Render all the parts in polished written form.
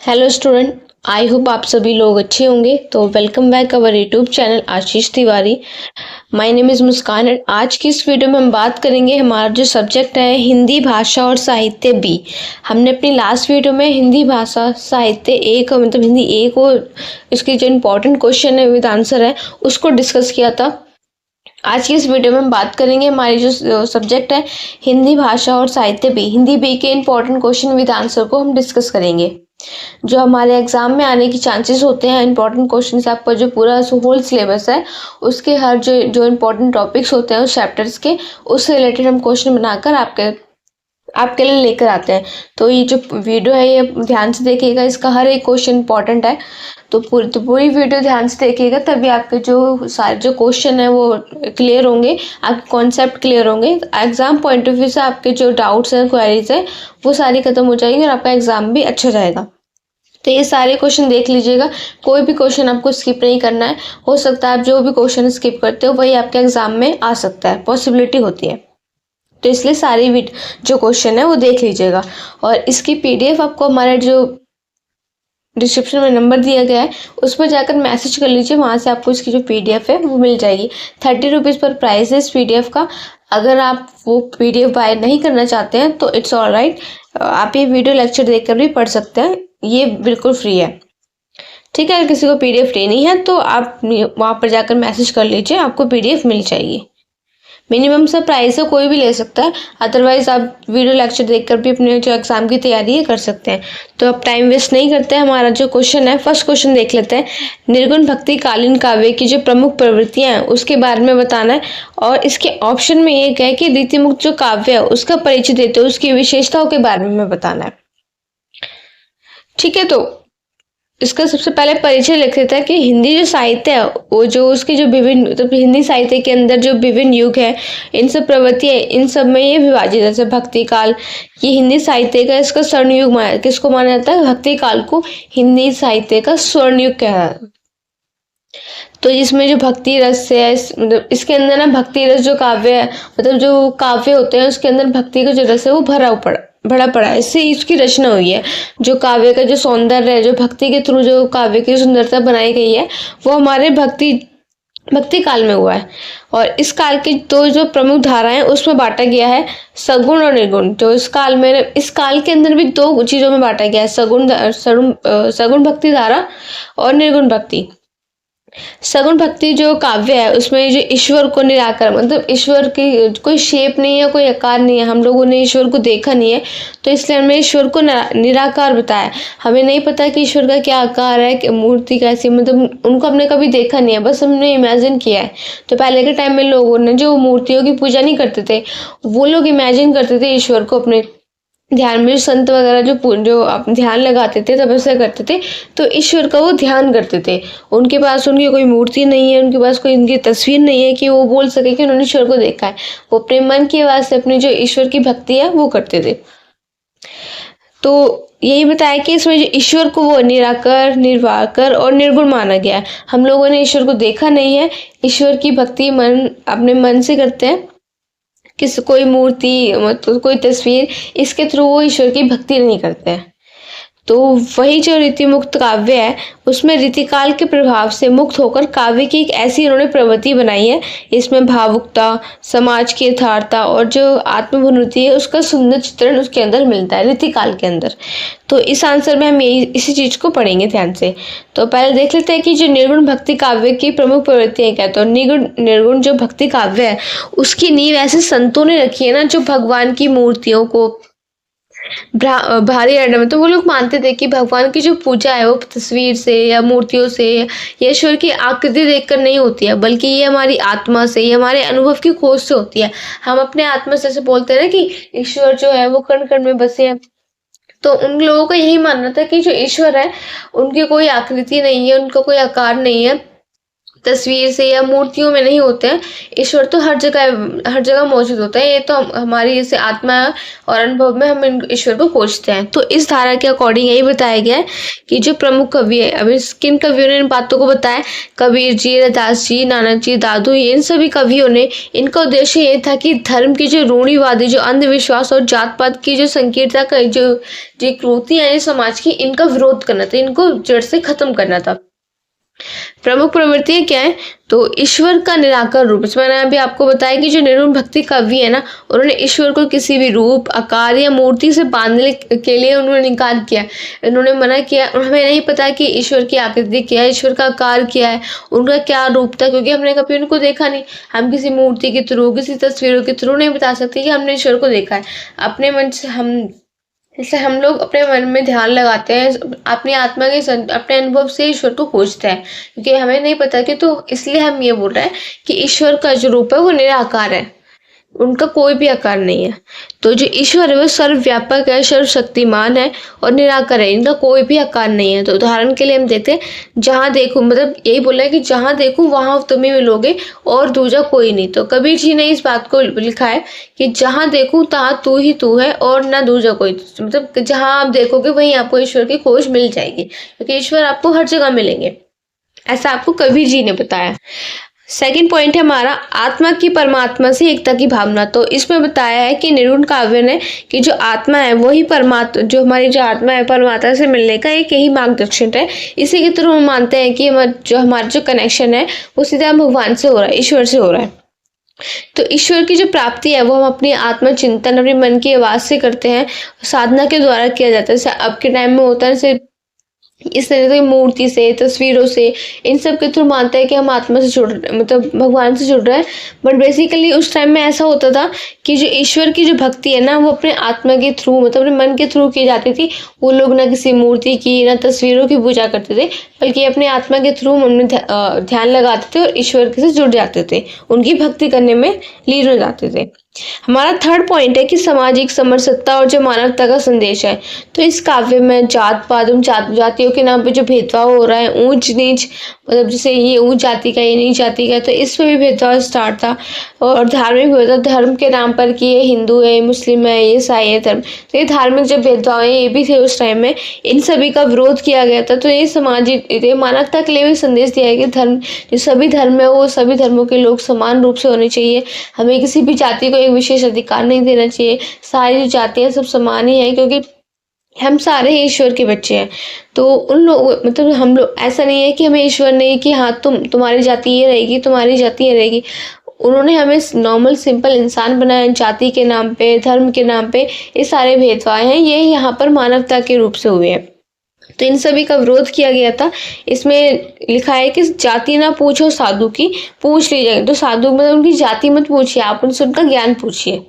Hello student, I hope आप सभी लोग अच्छे होंगे। तो welcome back our YouTube channel Ashish Tiwari. My name is Muskan and आज की इस वीडियो में हम बात करेंगे हमारा जो सब्जेक्ट है हिंदी भाषा और साहित्य बी। हमने अपनी लास्ट वीडियो में हिंदी भाषा साहित्य ए का मतलब हिंदी ए को इसकी जो इम्पोर्टेंट क्वेश्चन है विद आंसर है उसको डिस्कस किया था। आज की इस वीडियो में हम बात करेंगे हमारी जो सब्जेक्ट है हिंदी भाषा और साहित्य बी, हिंदी बी के इम्पोर्टेंट क्वेश्चन विद आंसर को हम डिस्कस करेंगे। जो हमारे एग्जाम में आने की चांसेस होते हैं इंपॉर्टेंट क्वेश्चंस, आपका जो पूरा होल सिलेबस है उसके हर जो इम्पोर्टेंट टॉपिक्स होते हैं उस चैप्टर्स के, उससे रिलेटेड हम क्वेश्चन बनाकर आपके लिए लेकर आते हैं। तो ये जो वीडियो है ये ध्यान से देखिएगा, इसका हर एक क्वेश्चन इंपॉर्टेंट है। तो पूरी वीडियो ध्यान से देखिएगा, तभी आपके जो सारे जो क्वेश्चन है वो क्लियर होंगे, आपके कॉन्सेप्ट क्लियर होंगे। एग्जाम पॉइंट ऑफ व्यू से आपके जो डाउट्स हैं क्वेरीज है वो सारी खत्म हो जाएगी और आपका एग्जाम भी अच्छा जाएगा। तो ये सारे क्वेश्चन देख लीजिएगा, कोई भी क्वेश्चन आपको स्किप नहीं करना है। हो सकता है आप जो भी क्वेश्चन स्किप करते हो वही आपके एग्जाम में आ सकता है, पॉसिबिलिटी होती है। तो इसलिए सारी जो क्वेश्चन है वो देख लीजिएगा। और इसकी पीडीएफ आपको हमारे जो डिस्क्रिप्शन में नंबर दिया गया है उस पर जाकर मैसेज कर लीजिए, वहाँ से आपको इसकी जो पीडीएफ है वो मिल जाएगी। 30 रुपीज़ पर प्राइस है इस पीडीएफ का। अगर आप वो पीडीएफ बाय नहीं करना चाहते हैं तो इट्स ऑल राइट, आप ये वीडियो लेक्चर देखकर भी पढ़ सकते हैं, ये बिल्कुल फ्री है। ठीक है, अगर किसी को पीडीएफ लेनी है तो आप वहाँ पर जाकर मैसेज कर लीजिए, आपको पीडीएफ मिल जाएगी। मिनिमम सा प्राइस है, कोई भी ले सकता है, अदरवाइज आप वीडियो लेक्चर देखकर भी अपने जो एग्जाम की तैयारी है कर सकते हैं। तो अब टाइम वेस्ट नहीं करते हैं, हमारा जो क्वेश्चन है फर्स्ट क्वेश्चन देख लेते हैं। निर्गुण भक्ति कालीन काव्य की जो प्रमुख प्रवृत्तियां हैं उसके बारे में बताना है। और इसके ऑप्शन में ये है कि रीतिमुक्त जो काव्य है उसका परिचय देते हुए उसकी विशेषताओं के बारे में बताना है। ठीक है, तो इसका सबसे पहले परिचय लिख देता है कि हिंदी जो साहित्य है वो जो उसके जो विभिन्न मतलब हिंदी साहित्य के अंदर जो विभिन्न युग है, इन सब प्रवृत्ति है, इन सब में ये विभाजित है। जैसे भक्ति काल, ये हिंदी साहित्य का इसका स्वर्ण युग किसको माना जाता है? भक्ति काल को हिंदी साहित्य का स्वर्ण युग कहा है। तो इसमें जो भक्ति रस है मतलब इसके अंदर ना भक्ति रस जो काव्य है मतलब जो काव्य होते हैं उसके अंदर भक्ति का जो रस है वो भरा पड़ा है, इससे इसकी रचना हुई है। जो काव्य का जो सौंदर्य है, जो भक्ति के थ्रू जो काव्य की सुंदरता बनाई गई है वो हमारे भक्ति काल में हुआ है। और इस काल की दो जो प्रमुख धाराएं उसमें बांटा गया है, सगुण और निर्गुण। तो इस काल के अंदर भी दो चीजों में बांटा गया है, सगुण भक्ति धारा और निर्गुण भक्ति। सगुण भक्ति जो काव्य है उसमें जो ईश्वर को निराकार मतलब ईश्वर की कोई शेप नहीं है, कोई आकार नहीं है, हम लोगों ने ईश्वर को देखा नहीं है तो इसलिए हमने ईश्वर को निराकार बताया। हमें नहीं पता कि ईश्वर का क्या आकार है, कि मूर्ति कैसी, मतलब उनको हमने कभी देखा नहीं है, बस हमने इमेजिन किया है। तो पहले के टाइम में लोगों ने जो मूर्तियों की पूजा नहीं करते थे वो लोग इमेजिन करते थे ईश्वर को अपने ध्यान में। संत वगैरह जो ध्यान लगाते थे, तपस्या करते थे, तो ईश्वर का वो ध्यान करते थे। उनके पास उनकी कोई मूर्ति नहीं है, उनके पास कोई उनकी तस्वीर नहीं है कि वो बोल सके कि उन्होंने ईश्वर को देखा है। वो अपने मन की आवाज से अपनी जो ईश्वर की भक्ति है वो करते थे। तो यही बताया कि इसमें जो ईश्वर को वो निराकार, निर्वाकर और निर्गुण माना गया है। हम लोगों ने ईश्वर को देखा नहीं है, ईश्वर की भक्ति अपने मन से करते हैं, कोई मूर्ति मतलब कोई तस्वीर, इसके थ्रू वो ईश्वर की भक्ति नहीं करते हैं। तो वही जो रीति मुक्त काव्य है उसमें रीतिकाल के प्रभाव से मुक्त होकर काव्य की एक ऐसी इन्होंने प्रवृत्ति बनाई है, इसमें भावुकता, समाज की यथार्थता और जो आत्मभिन्नति है उसका सुंदर चित्रण उसके अंदर मिलता है रीतिकाल के अंदर। तो इस आंसर में हम इसी चीज को पढ़ेंगे ध्यान से। तो पहले देख लेते हैं कि जो निर्गुण भक्ति काव्य की प्रमुख प्रवृत्तियां क्या है। तो निर्गुण जो भक्ति काव्य है उसकी नींव ऐसे संतों ने रखी है ना, जो भगवान की मूर्तियों को भारी अड्डा में, तो वो लोग मानते थे कि भगवान की जो पूजा है वो तस्वीर से या मूर्तियों से या ईश्वर की आकृति देखकर नहीं होती है, बल्कि ये हमारी आत्मा से, ये हमारे अनुभव की खोज से होती है। हम अपने आत्मा से बोलते हैं ना कि ईश्वर जो है वो कण कण में बसे हैं। तो उन लोगों का यही मानना था कि जो ईश्वर है उनकी कोई आकृति नहीं है, उनका कोई आकार नहीं है, तस्वीर से या मूर्तियों में नहीं होते हैं। ईश्वर तो हर जगह मौजूद होता है। ये तो हमारी जैसे आत्मा और अनुभव में हम ईश्वर को खोजते हैं। तो इस धारा के अकॉर्डिंग यही बताया गया है कि जो प्रमुख कवि है, अब किन कवियों ने इन बातों को बताया, कबीर जी, रैदास जी, नानक जी, दादू, इन सभी कवियों ने, इनका उद्देश्य ये था कि धर्म की जो रूढ़िवादी, जो अंधविश्वास और जात पात की जो संकीर्णता का जो कुरीतियां हैं समाज की, इनका विरोध करना था, इनको जड़ से खत्म करना था। प्रमुख प्रवृत्तियां क्या है? तो ईश्वर का निराकार रूप, इसमें मैंने अभी आपको बताया कि जो निर्गुण भक्ति कवि है ना, उन्होंने ईश्वर को किसी भी रूप, आकार या मूर्ति से बांधने के लिए उन्होंने इनकार किया, उन्होंने मना किया। हमें नहीं पता कि ईश्वर की आकृति क्या है, ईश्वर का आकार क्या है, उनका क्या रूप था, क्योंकि हमने कभी उनको देखा नहीं। हम किसी मूर्ति के थ्रू, किसी तस्वीरों के थ्रू नहीं बता सकते कि हमने ईश्वर को देखा है। अपने मन से जैसे हम लोग अपने मन में ध्यान लगाते हैं, अपनी आत्मा के अपने अनुभव से ईश्वर को खोजते हैं, क्योंकि हमें नहीं पता कि, तो इसलिए हम ये बोल रहे हैं कि ईश्वर का जो रूप है वो निराकार है, उनका कोई भी आकार नहीं है। तो जो ईश्वर है वो सर्वव्यापक है, सर्वशक्तिमान है और निराकार है, इनका कोई भी आकार नहीं है। तो उदाहरण के लिए हम देखते हैं, जहां देखूं, मतलब यही बोला है कि जहां देखूं वहां तुम्हें मिलोगे और दूजा कोई नहीं। तो कबीर जी ने इस बात को लिखा है कि जहां देखूं तहां तू ही तू है और ना दूजा कोई, मतलब जहां आप देखोगे वहीं आपको ईश्वर की खोज मिल जाएगी, क्योंकि ईश्वर आपको हर जगह मिलेंगे, ऐसा आपको कबीर जी ने बताया। सेकंड पॉइंट है हमारा, आत्मा की परमात्मा से एकता की भावना। तो इसमें बताया है कि निर्गुण काव्य ने कि जो आत्मा है वही परमात्मा, जो हमारी जो आत्मा है परमात्मा से मिलने का एक यही मार्गदर्शन है। इसी के थ्रू हम मानते हैं कि हमारा जो कनेक्शन है वो सीधा भगवान से हो रहा है, ईश्वर से हो रहा है। तो ईश्वर की जो प्राप्ति है वो हम अपनी आत्मा चिंतन, अपने मन की आवाज से करते हैं, साधना के द्वारा किया जाता है। जैसे अब के टाइम में होता है, जैसे इस तरह से मूर्ति से, तस्वीरों से, इन सब के थ्रू मानते हैं कि हम आत्मा से जुड़, मतलब भगवान से जुड़ रहे हैं। बट बेसिकली उस टाइम में ऐसा होता था कि जो ईश्वर की जो भक्ति है ना वो अपने आत्मा के थ्रू, मतलब अपने मन के थ्रू की जाती थी। वो लोग ना किसी मूर्ति की ना तस्वीरों की पूजा करते थे, बल्कि अपने आत्मा के थ्रू उनमें ध्यान लगाते थे और ईश्वर से जुड़ जाते थे, उनकी भक्ति करने में लीन हो जाते थे। हमारा थर्ड पॉइंट है कि सामाजिक समरसता और जो मानवता का संदेश है। तो इस काव्य में जात पात, जातियों के नाम पे जो भेदभाव हो रहा है, ऊंच नीच, मतलब जैसे ये ऊंच जाति का, ये नीच जाति का, तो इस पे भी भेदभाव स्टार्ट था। और धार्मिक भेदभाव, धर्म के नाम पर कि ये हिंदू है, मुस्लिम है, ये ईसाई है धर्म, तो ये धार्मिक जो भेदभाव है ये भी थे उस टाइम में, इन सभी का विरोध किया गया था। तो ये सामाजिक, ये मानवता के लिए भी संदेश दिया है कि धर्म, जो सभी धर्म है वो सभी धर्मों के लोग समान रूप से होने चाहिए, हमें किसी भी जाति को एक विशेष अधिकार नहीं देना चाहिए, सारी जो जातियां सब समान ही है, क्योंकि हम सारे ही ईश्वर के बच्चे हैं। तो उन लोग, मतलब हम लोग, ऐसा नहीं है कि हमें ईश्वर नहीं कि हाँ तुम्हारी जाति ये रहेगी, तुम्हारी जाति ये रहेगी। उन्होंने हमें नॉर्मल सिंपल इंसान बनाया, जाति के नाम पे, धर्म के नाम पे ये सारे भेदभाव हैं, ये यहाँ पर मानवता के रूप से हुए हैं। तो इन सभी का विरोध किया गया था। इसमें लिखा है कि जाति ना पूछो साधु की, पूछ लीजिए। तो साधु मतलब उनकी जाति मत पूछिए, आप उनसे उनका ज्ञान पूछिए।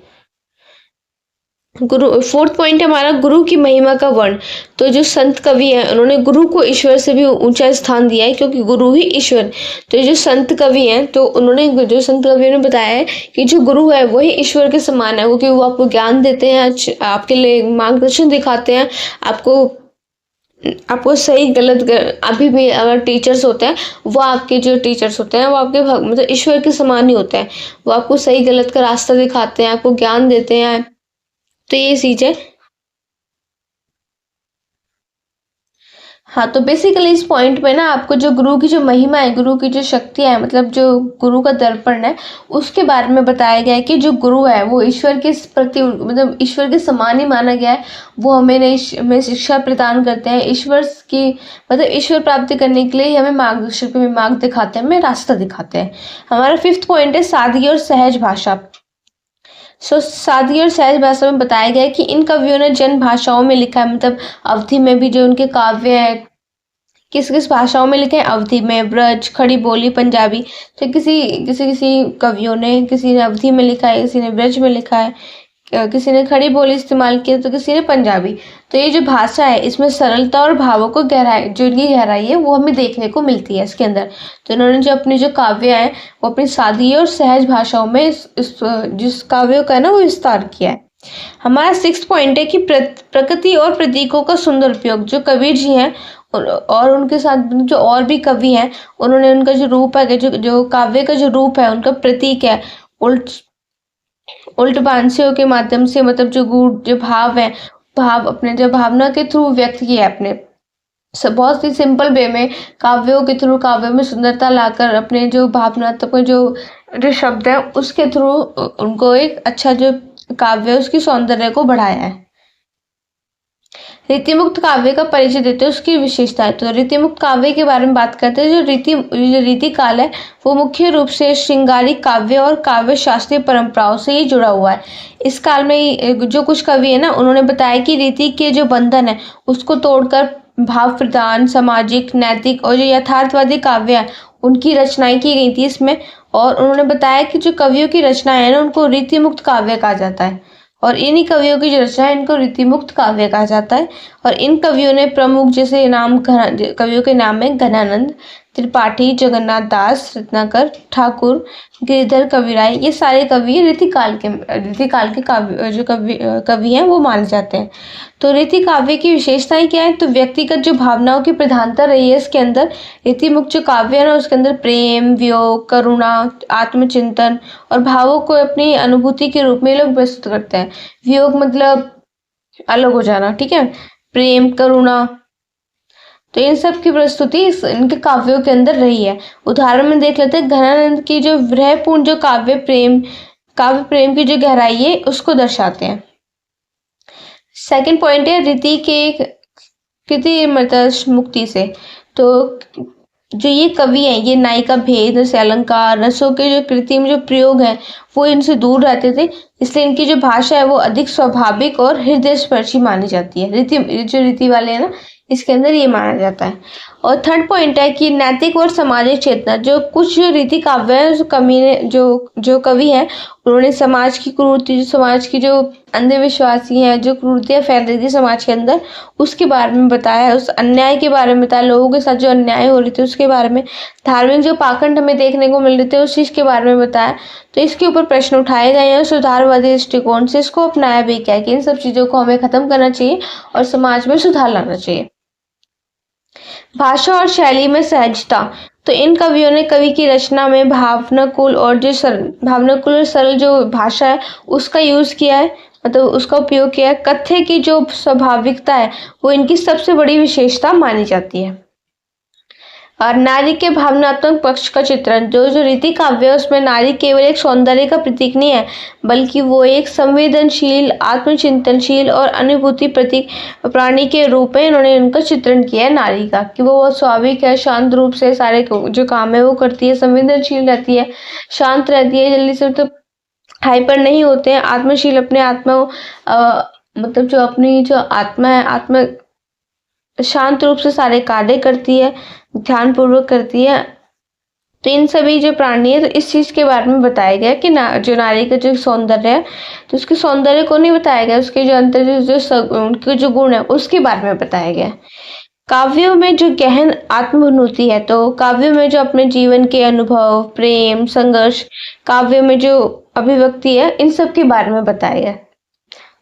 गुरु, फोर्थ पॉइंट है हमारा, गुरु की महिमा का वर्ण। तो जो संत कवि है उन्होंने गुरु को ईश्वर से भी ऊंचा स्थान दिया है, क्योंकि गुरु ही ईश्वर। तो जो संत कवि हैं, तो उन्होंने, जो संत कवियों ने बताया है कि जो गुरु है वही ईश्वर के समान है, क्योंकि वो आपको ज्ञान देते हैं, आपके लिए मार्गदर्शन दिखाते हैं, आपको सही गलत, अभी भी अगर टीचर्स होते हैं, वो आपके जो टीचर्स होते हैं वो आपके मतलब ईश्वर के समान ही होते हैं। वो आपको सही गलत का रास्ता दिखाते हैं, आपको ज्ञान देते हैं। तो ये चीज है। हाँ, तो बेसिकली इस पॉइंट में ना आपको जो गुरु की जो महिमा है, गुरु की जो शक्तियां है, मतलब जो गुरु का दर्पण है, उसके बारे में बताया गया है कि जो गुरु है वो ईश्वर के प्रति, मतलब ईश्वर के समान ही माना गया है। वो हमें शिक्षा प्रदान करते हैं, ईश्वर की, मतलब ईश्वर प्राप्ति करने के लिए हमें मार्ग दिखाते हैं, हमें रास्ता दिखाते हैं। हमारा फिफ्थ पॉइंट है सादगी और सहज भाषा। सादगी और सहज भाषा में बताया गया है कि इन कवियों ने जन भाषाओं में लिखा है, मतलब अवधि में भी जो उनके काव्य है किस किस भाषाओं में लिखे हैं, अवधि में, ब्रज, खड़ी बोली, पंजाबी। तो किसी कवियों ने, किसी ने अवधि में लिखा है, किसी ने ब्रज में लिखा है, किसी ने खड़ी बोली इस्तेमाल की, तो किसी ने पंजाबी। तो ये जो भाषा है इसमें सरलता और भावों को गहराई, जो इनकी गहराई है वो हमें देखने को मिलती है इसके अंदर। तो इन्होंने जो अपनी जो काव्य है वो अपनी सादी और सहज भाषाओं में जिस काव्यों का है ना वो विस्तार किया है। हमारा 6 पॉइंट है कि प्रकृति और प्रतीकों का सुंदर उपयोग। जो कबीर जी हैं और उनके साथ जो और भी कवि हैं, उन्होंने उनका जो रूप है, जो काव्य का जो रूप है, उनका प्रतीक है, उल्ट उल्ट बांसियों के माध्यम से, मतलब जो गूढ़ जो भाव है, भाव अपने जो भावना के थ्रू व्यक्त किया है अपने बहुत ही सिंपल वे में, काव्यों के थ्रू, काव्यों में सुंदरता लाकर अपने जो भावनात्मक जो जो शब्द है उसके थ्रू उनको एक अच्छा जो काव्य है उसकी सौंदर्य को बढ़ाया है। रीतिमुक्त काव्य का परिचय देते हैं, उसकी विशेषता है। तो रीतिमुक्त काव्य के बारे में बात करते हैं। जो रीति काल है वो मुख्य रूप से श्रृंगारिक काव्य और काव्य शास्त्रीय परंपराओं से ही जुड़ा हुआ है। इस काल में जो कुछ कवि है ना, उन्होंने बताया कि रीति के जो बंधन है उसको तोड़कर भाव प्रधान, सामाजिक, नैतिक और जो यथार्थवादी काव्य है उनकी रचनाएं की गई थी इसमें। और उन्होंने बताया कि जो कवियों की रचनाएं है ना, उनको रीतिमुक्त काव्य कहा जाता है। और इन्हीं कवियों की जो रचना है इनको रीतिमुक्त काव्य कहा जाता है। और इन कवियों ने प्रमुख जैसे कवियों के नाम है घनानंद त्रिपाठी, जगन्नाथ दास, रत्नाकर, ठाकुर, गिरिधर कविराय। ये सारे कवि रीतिकाल के काव्य जो कवि हैं वो माने जाते हैं। तो रीति काव्य की विशेषताएं क्या है? तो व्यक्तिगत जो भावनाओं की प्रधानता रही है इसके अंदर। रीतिमुक्त जो काव्य है ना उसके अंदर प्रेम, वियोग, करुणा, आत्मचिंतन और भावों को अपनी अनुभूति के रूप में लोग प्रस्तुत करते हैं। वियोग मतलब अलग हो जाना, ठीक है, प्रेम, करुणा, तो इन सब की प्रस्तुति इनके काव्यों के अंदर रही है। उदाहरण में देख लेते हैं, घनानंद की जो विरहपूर्ण जो काव्य प्रेम की जो गहराई है उसको दर्शाते हैं। सेकंड पॉइंट है कृति मतलब मुक्ति से। तो जो ये कवि हैं ये नायिका भेद से अलंकार रसों के जो कृत्रिम जो प्रयोग है वो इनसे दूर रहते थे, इसलिए इनकी जो भाषा है वो अधिक स्वाभाविक और हृदय स्पर्शी मानी जाती है। रीति वाले है ना, इसके अंदर ये माना जाता है। और थर्ड पॉइंट है कि नैतिक और सामाजिक चेतना। जो कुछ जो रीति काव्य है जो कवि हैं उन्होंने समाज की कुरीति, समाज की जो अंधविश्वासी हैं, जो क्रूरतियां फैल रही थी समाज के अंदर, उसके बारे में बताया, उस अन्याय के बारे में बताया, लोगों के साथ जो अन्याय हो रही थी उसके बारे में, धार्मिक जो पाखंड हमें देखने को मिल रहे थे उस चीज के बारे में बताया। तो इसके ऊपर प्रश्न उठाए गए हैं। सुधारवादी दृष्टिकोण से इसको अपनाया भी क्या है कि इन सब चीजों को हमें खत्म करना चाहिए और समाज में सुधार लाना चाहिए। भाषा और शैली में सहजता। तो इन कवियों ने कवि की रचना में भावनाकुल और सरल जो भाषा है उसका यूज किया है, मतलब उसका उपयोग किया है। कथ्य की जो स्वाभाविकता है वो इनकी सबसे बड़ी विशेषता मानी जाती है। और नारी के भावनात्मक पक्ष का चित्रण। जो रीति काव्य है उसमें नारी केवल एक सौंदर्य का प्रतीक नहीं है, बल्कि वो एक संवेदनशील, आत्मचिंतनशील और अनुभूति प्रतीक प्राणी के रूप में इन्होंने उनका चित्रण किया है नारी का, कि वो बहुत स्वाभाविक है, शांत रूप से सारे जो काम है वो करती है, संवेदनशील रहती है, शांत रहती है, जल्दी से मतलब हाइपर नहीं होते हैं, आत्मशील, अपने आत्मा मतलब जो अपनी जो आत्मा है, आत्मा शांत रूप से सारे कार्य करती है, ध्यान पूर्वक करती है। तो इन सभी जो प्राणी है तो इस चीज के बारे में बताया गया कि जो नारी का जो सौंदर्य है तो उसके सौंदर्य को नहीं बताया गया, उसके जो अंतर उनके जो गुण है उसके बारे में बताया गया। काव्यों में जो गहन आत्मानुभूति है, तो काव्यों में जो अपने जीवन के अनुभव, प्रेम, संघर्ष, काव्यों में जो अभिव्यक्ति है इन सब के बारे में बताया गया।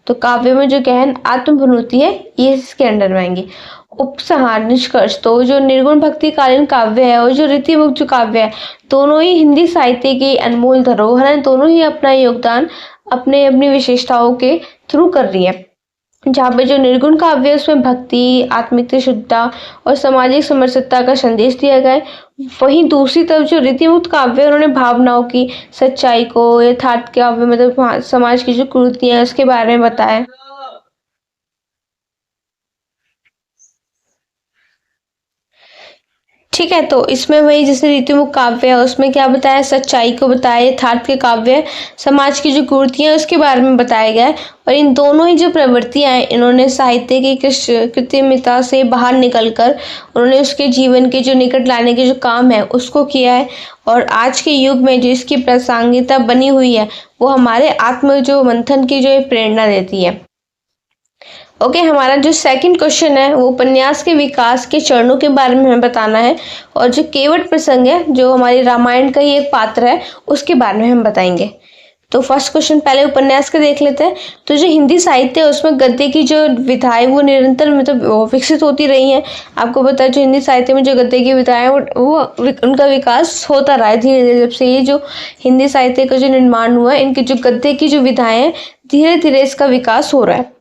तो काव्यों में जो गहन आत्मानुभूति है ये इसके अंडर में आएंगे। उपसंहार, निष्कर्ष। तो जो निर्गुण भक्तिकालीन काव्य है और जो रीतिमुक्त जो काव्य है दोनों ही हिंदी साहित्य की अनमोल धरोहर है, दोनों ही अपना योगदान अपनी विशेषताओं के थ्रू कर रही है। जहाँ पे जो निर्गुण काव्य है उसमें भक्ति, आत्मिक शुद्धता और सामाजिक समरसता का संदेश दिया गया है, वहीं दूसरी तरफ जो रीतिमुक्त काव्य है उन्होंने भावनाओं की सच्चाई को, यथार्थ काव्य मतलब समाज की जो कुरीतियां उसके बारे में बताया। ठीक है, तो इसमें वही जैसे रीतिमुक्त काव्य है उसमें क्या बताया, सच्चाई को बताया, यथार्थ के काव्य समाज की जो कुरीतियां है उसके बारे में बताया गया है। और इन दोनों ही जो प्रवृत्तियां हैं इन्होंने साहित्य की कृत्रिमता से बाहर निकलकर उन्होंने उसके जीवन के जो निकट लाने के जो काम है उसको किया है। और आज के युग में जो इसकी प्रासंगिकता बनी हुई है वो हमारे आत्म जो मंथन की जो प्रेरणा देती है। ओके, हमारा जो सेकंड क्वेश्चन है वो उपन्यास के विकास के चरणों के बारे में हमें बताना है, और जो केवट प्रसंग है जो हमारी रामायण का ही एक पात्र है उसके बारे में हम बताएंगे। तो फर्स्ट क्वेश्चन पहले उपन्यास का देख लेते हैं। तो जो हिंदी साहित्य है उसमें गद्य की जो विधाएं वो निरंतर मतलब विकसित होती रही हैं। आपको पता है जो हिंदी साहित्य में जो गद्य की विधाएं वो उनका विकास होता रहा है धीरे धीरे। जब से ये जो हिंदी साहित्य का जो निर्माण हुआ है, इनकी जो गद्य की जो विधाएं हैं धीरे धीरे इसका विकास हो रहा है।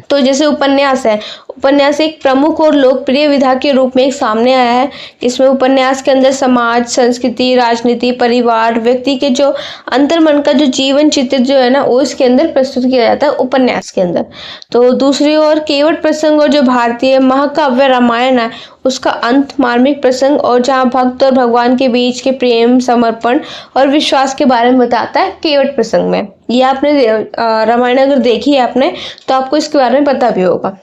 तो जैसे उपन्यास है, उपन्यास एक प्रमुख और लोकप्रिय विधा के रूप में एक सामने आया है। इसमें उपन्यास के अंदर समाज, संस्कृति, राजनीति, परिवार, व्यक्ति के जो अंतर्मन का जो जीवन चित्र जो है ना वो इसके अंदर प्रस्तुत किया जाता है उपन्यास के अंदर। तो दूसरी ओर केवट प्रसंग और जो भारतीय महाकाव्य रामायण है उसका अंत, मार्मिक प्रसंग और जहाँ भक्त और भगवान के बीच के प्रेम, समर्पण और विश्वास के बारे में बताता है केवट प्रसंग में। ये आपने रामायण अगर देखी है आपने तो आपको इसके बारे में पता भी होगा।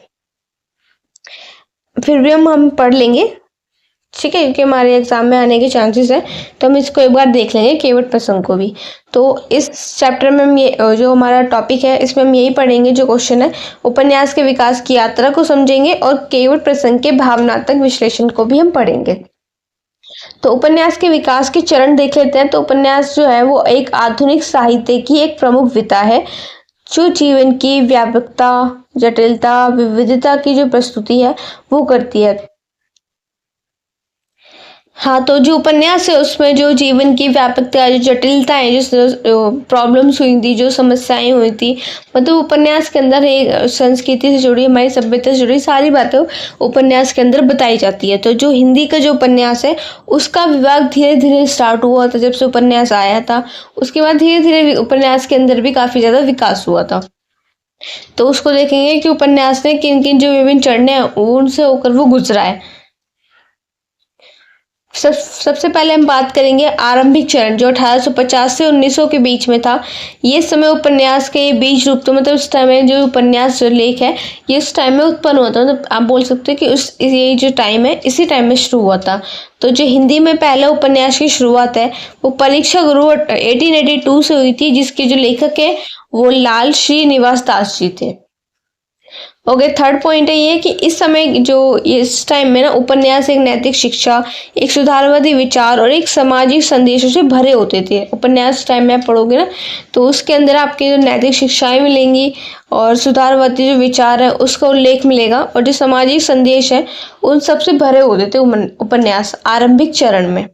फिर भी हम पढ़ लेंगे, ठीक है, क्योंकि हमारे एग्जाम में आने के चांसेस है, तो हम इसको एक बार देख लेंगे केवट प्रसंग को भी। तो इस चैप्टर में हम ये जो हमारा टॉपिक है इसमें हम यही पढ़ेंगे जो क्वेश्चन है, उपन्यास के विकास की यात्रा को समझेंगे और केवट प्रसंग के भावनात्मक विश्लेषण को भी हम पढ़ेंगे। तो उपन्यास के विकास के चरण देख लेते हैं। तो उपन्यास जो है वो एक आधुनिक साहित्य की एक प्रमुख विधा है जो जीवन की व्यापकता, जटिलता, विविधता की जो प्रस्तुति है वो करती है। हाँ, तो जो उपन्यास है उसमें जो जीवन की व्यापकता, जो जटिलता है, जो प्रॉब्लम्स हुई थी, जो समस्याएं हुई थी, मतलब उपन्यास के अंदर एक संस्कृति से जुड़ी, हमारी सभ्यता से जुड़ी सारी बातें उपन्यास के अंदर बताई जाती है। तो जो हिंदी का जो उपन्यास है उसका विभाग धीरे धीरे स्टार्ट हुआ था जब से उपन्यास आया था। उसके बाद धीरे धीरे उपन्यास के अंदर भी काफी ज्यादा विकास हुआ था। तो उसको देखेंगे कि उपन्यास ने किन किन जो विभिन्न चरण है उनसे होकर वो गुजरा है। सबसे पहले हम बात करेंगे आरंभिक चरण जो 1850 से 1900 के बीच में था। ये समय उपन्यास के बीज रूप, तो मतलब उस टाइम में जो उपन्यास जो लेख है ये उस टाइम में उत्पन्न हुआ था। मतलब आप बोल सकते हो कि ये जो टाइम है इसी टाइम में शुरू हुआ था। तो जो हिंदी में पहला उपन्यास की शुरुआत है वो परीक्षा गुरु 1882 से हुई थी, जिसके जो लेखक है वो लाल श्रीनिवास दास जी थे। ओके, थर्ड पॉइंट है ये कि इस समय जो इस टाइम में ना उपन्यास एक नैतिक शिक्षा, एक सुधारवादी विचार और एक सामाजिक संदेशों से भरे होते थे। उपन्यास टाइम में आप पढ़ोगे ना तो उसके अंदर आपके जो नैतिक शिक्षाएं मिलेंगी और सुधारवादी जो विचार है उसका उल्लेख मिलेगा और जो सामाजिक संदेश है उन सबसे भरे होते थे उपन्यास आरंभिक चरण में।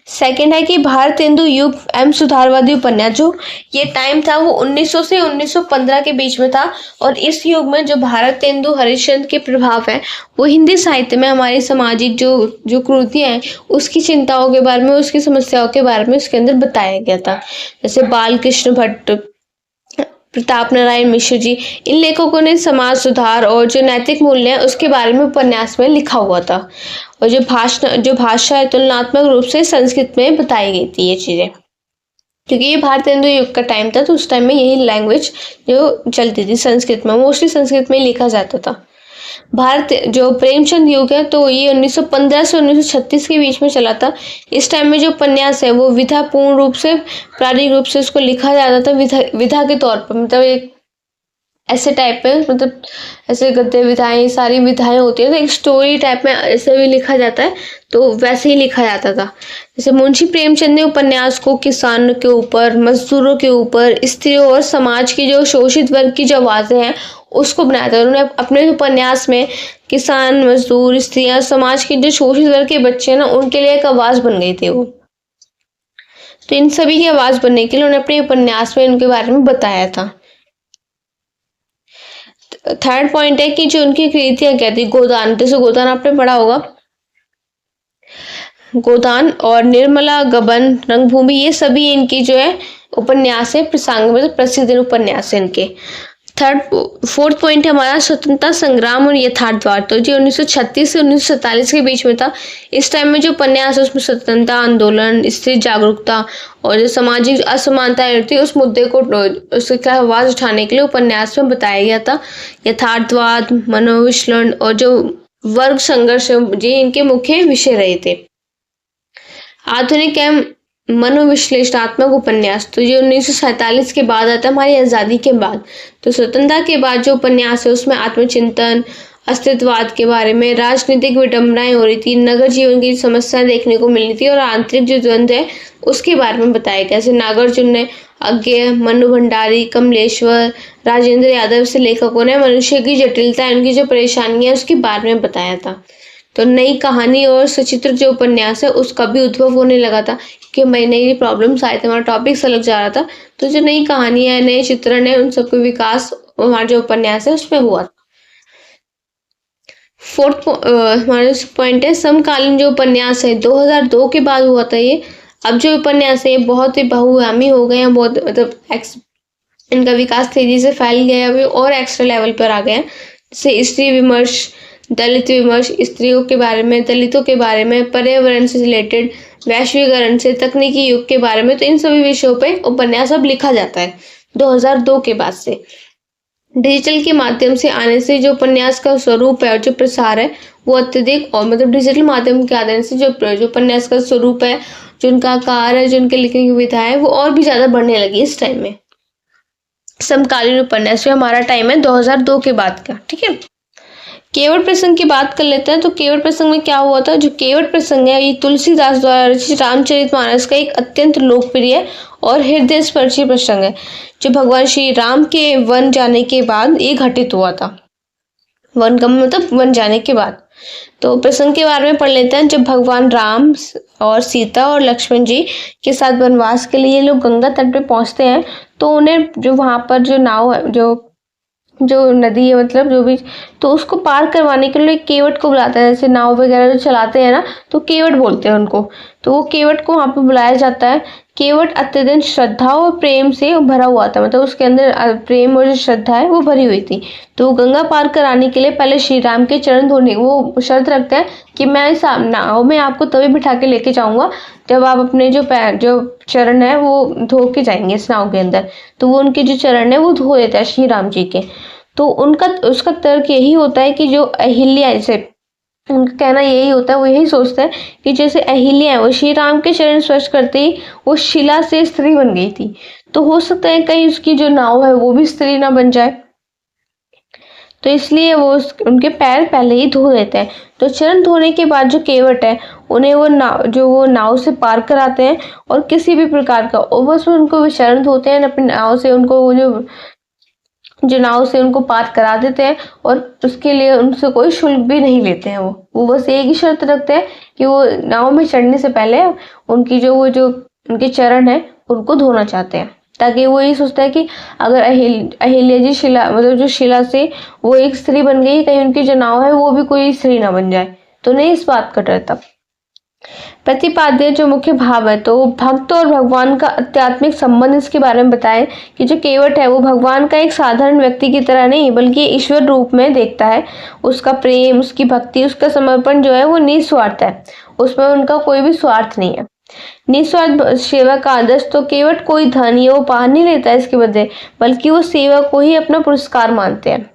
सेकंड है कि भारतेंदु युग एवं सुधारवादी उपन्यास, जो ये टाइम था वो 1900 से 1915 के बीच में था। और इस युग में जो भारतेंदु हरिश्चंद्र के प्रभाव है वो हिंदी साहित्य में हमारी सामाजिक जो कृतियां हैं उसकी चिंताओं के बारे में, उसकी समस्याओं के बारे में उसके अंदर बताया गया था। जैसे बाल कृष्ण भट्ट, प्रताप नारायण मिश्र जी, इन लेखकों ने समाज सुधार और जो नैतिक मूल्य है उसके बारे में उपन्यास में लिखा हुआ था। और जो भाषा है तुलनात्मक रूप से संस्कृत में बताई गई थी ये चीजें, क्योंकि ये भारतेंदु युग का टाइम था तो उस टाइम में यही लैंग्वेज जो चलती थी संस्कृत में, मोस्टली संस्कृत में लिखा जाता था। भारत जो प्रेमचंद युग है तो ये 1915 से 1936 के बीच में चला था। इस टाइम में जो उपन्यास है वो विधा पूर्ण रूप से, प्रारंभिक रूप से उसको लिखा जाता था विधा के तौर पर, मतलब एक ऐसे टाइप में, मतलब ऐसे गद्य विधाएं, सारी विधाएं होती है तो एक स्टोरी टाइप में ऐसे भी लिखा जाता है, तो वैसे ही लिखा जाता था। जैसे मुंशी प्रेमचंद ने उपन्यास को किसानों के ऊपर, मजदूरों के ऊपर, स्त्रियों और समाज की जो शोषित वर्ग की जो आवाजें हैं उसको बनाया था। उन्होंने अपने उपन्यास में किसान, मजदूर, स्त्रियां, समाज के जो शोषित वर्ग के बच्चे हैं ना उनके लिए एक आवाज बन गई थी वो। तो इन सभी की आवाज बनने के लिए उन्होंने अपने उपन्यास में उनके बारे में बताया था। थर्ड पॉइंट है कि जो उनकी कृतियां क्या थी, गोदान, जैसे गोदान आपने पढ़ा होगा, गोदान और निर्मला, गबन, रंगभूमि, ये सभी इनकी जो है उपन्यास है, प्रसंग मतलब प्रसिद्ध उपन्यास है इनके। फोर्थ पॉइंट है हमारा स्वतंत्रता संग्राम और यथार्थवाद। तो जो 1936 से 1947 के बीच में था, इस टाइम में जो उपन्यास है उसमें स्वतंत्रता आंदोलन, स्त्री जागरूकता और जो सामाजिक असमानताएं थी उस मुद्दे को उसका आवाज उठाने के लिए उपन्यास में बताया गया था। यथार्थवाद, मनोविश्लेषण और जो वर्ग संघर्ष ये इनके मुख्य विषय रहे थे। आधुनिक एवं मनोविश्लेषणात्मक उपन्यास, तो ये 1947 के बाद आता है, हमारी आजादी के बाद। तो स्वतंत्रता के बाद जो उपन्यास है उसमें आत्मचिंतन, अस्तित्ववाद के बारे में, राजनीतिक विडंबनाएं हो रही थी, नगर जीवन की समस्याएं देखने को मिल रही थी और आंतरिक जो द्वंद्व है उसके बारे में बताया गया। जैसे नागार्जुन ने, अज्ञेय, मनु भंडारी, कमलेश्वर, राजेंद्र यादव से लेखकों ने मनुष्य की जटिलता, उनकी जो परेशानियां उसके बारे में बताया था। तो नई कहानी और सचित्र जो उपन्यास है उसका भी उद्भव होने लगा था, क्योंकि नई नई प्रॉब्लम्स आए थे, हमारा टॉपिक अलग जा रहा था। तो जो नई कहानियां है, नए चित्रण है, उन सबका विकास हमारा जो उपन्यास है उसमें हुआ। हमारा पॉइंट है समकालीन जो उपन्यास है 2002 के बाद हुआ था ये। अब जो उपन्यास है बहुत ही बहुआयामी हो गए हैं, बहुत मतलब इनका विकास तेजी से फैल गया है और एक्स्ट्रा लेवल पर आ गए हैं। जैसे स्त्री विमर्श, दलित विमर्श, स्त्रियों के बारे में, दलितों के बारे में, पर्यावरण से रिलेटेड, वैश्वीकरण से, तकनीकी युग के बारे में, तो इन सभी विषयों पे उपन्यास अब लिखा जाता है 2002 के बाद से। डिजिटल के माध्यम से आने से जो उपन्यास का स्वरूप है और जो प्रसार है वो अत्यधिक, और मतलब डिजिटल माध्यम के आने से जो उपन्यास का स्वरूप है, जो उनका आकार है, जो उनके लिखने की विधा है, वो और भी ज्यादा बढ़ने लगी इस टाइम में। समकालीन उपन्यास में हमारा टाइम है 2002 के बाद का। ठीक है, केवट प्रसंग की बात कर लेते हैं। तो केवट प्रसंग में क्या हुआ था? जो केवट प्रसंग है ये तुलसीदास द्वारा रचित रामचरितमानस का एक अत्यंत लोकप्रिय और हृदय स्पर्शी प्रसंग है, जो भगवान श्री राम के वन जाने के बाद ये घटित हुआ था। वन का मतलब वन जाने के बाद। तो प्रसंग के बारे में पढ़ लेते हैं। जब भगवान राम और सीता और लक्ष्मण जी के साथ वनवास के लिए लोग गंगा तट पे पहुंचते हैं, तो उन्हें जो वहां पर जो नाव है, जो नदी है, मतलब जो भी, तो उसको पार करवाने के लिए केवट को बुलाता है। जैसे नाव वगैरह जो चलाते हैं ना, तो केवट बोलते हैं उनको। तो वो केवट को वहां पर बुलाया जाता है। केवट अत्यधिक श्रद्धा और प्रेम से भरा हुआ था, मतलब उसके अंदर प्रेम और जो श्रद्धा है वो भरी हुई थी। तो वो गंगा पार कराने के लिए पहले श्री राम के चरण धोने, वो शर्त रखते हैं कि मैं इस नाव में आपको तभी बिठा के लेके जाऊंगा जब आप अपने जो चरण है वो धो के जाएंगे इस नाव के अंदर। तो वो उनके जो चरण है वो धो देता है श्री राम जी के। तो उसका तर्क यही होता है कि जो अहिल्या, जैसे उनका कहना यही होता है, वो यही सोचते हैं कि जैसे अहिल्या है वो श्री राम के चरण स्पर्श करते ही वो शिला से स्त्री बन गई थी, तो हो सकता है कहीं उसकी जो नाव है वो भी स्त्री ना बन जाए। तो इसलिए वो उनके पैर पहले ही धो देते हैं। तो चरण धोने के बाद जो केवट है उन्हें वो नाव से पार कराते हैं, और किसी भी प्रकार का, और बस उनको वो चरण धोते हैं अपनी नाव से, उनको वो जो नाव से उनको पार करा देते हैं, और उसके लिए उनसे कोई शुल्क भी नहीं लेते हैं। वो बस एक ही शर्त रखते हैं कि वो नाव में चढ़ने से पहले उनकी जो उनके चरण है उनको धोना चाहते हैं, ताकि वो ये सोचता है कि अगर अहिल्या जी शिला, मतलब जो शिला से वो एक स्त्री बन गई, कहीं उनकी जो नाव है वो भी कोई स्त्री ना बन जाए। तो नहीं इस बात का डर था। प्रतिपाद्य जो मुख्य भाव है, तो भक्त और भगवान का आध्यात्मिक संबंध, इसके बारे में बताएं कि जो केवट है वो भगवान का एक साधारण व्यक्ति की तरह नहीं बल्कि ईश्वर रूप में देखता है। उसका प्रेम, उसकी भक्ति, उसका समर्पण जो है वो निस्वार्थ है, उसमें उनका कोई भी स्वार्थ नहीं है। निस्वार्थ सेवा का आदर्श, तो केवट कोई धन या उपहार नहीं लेता है इसके बदले, बल्कि वो सेवा को ही अपना पुरस्कार मानते हैं।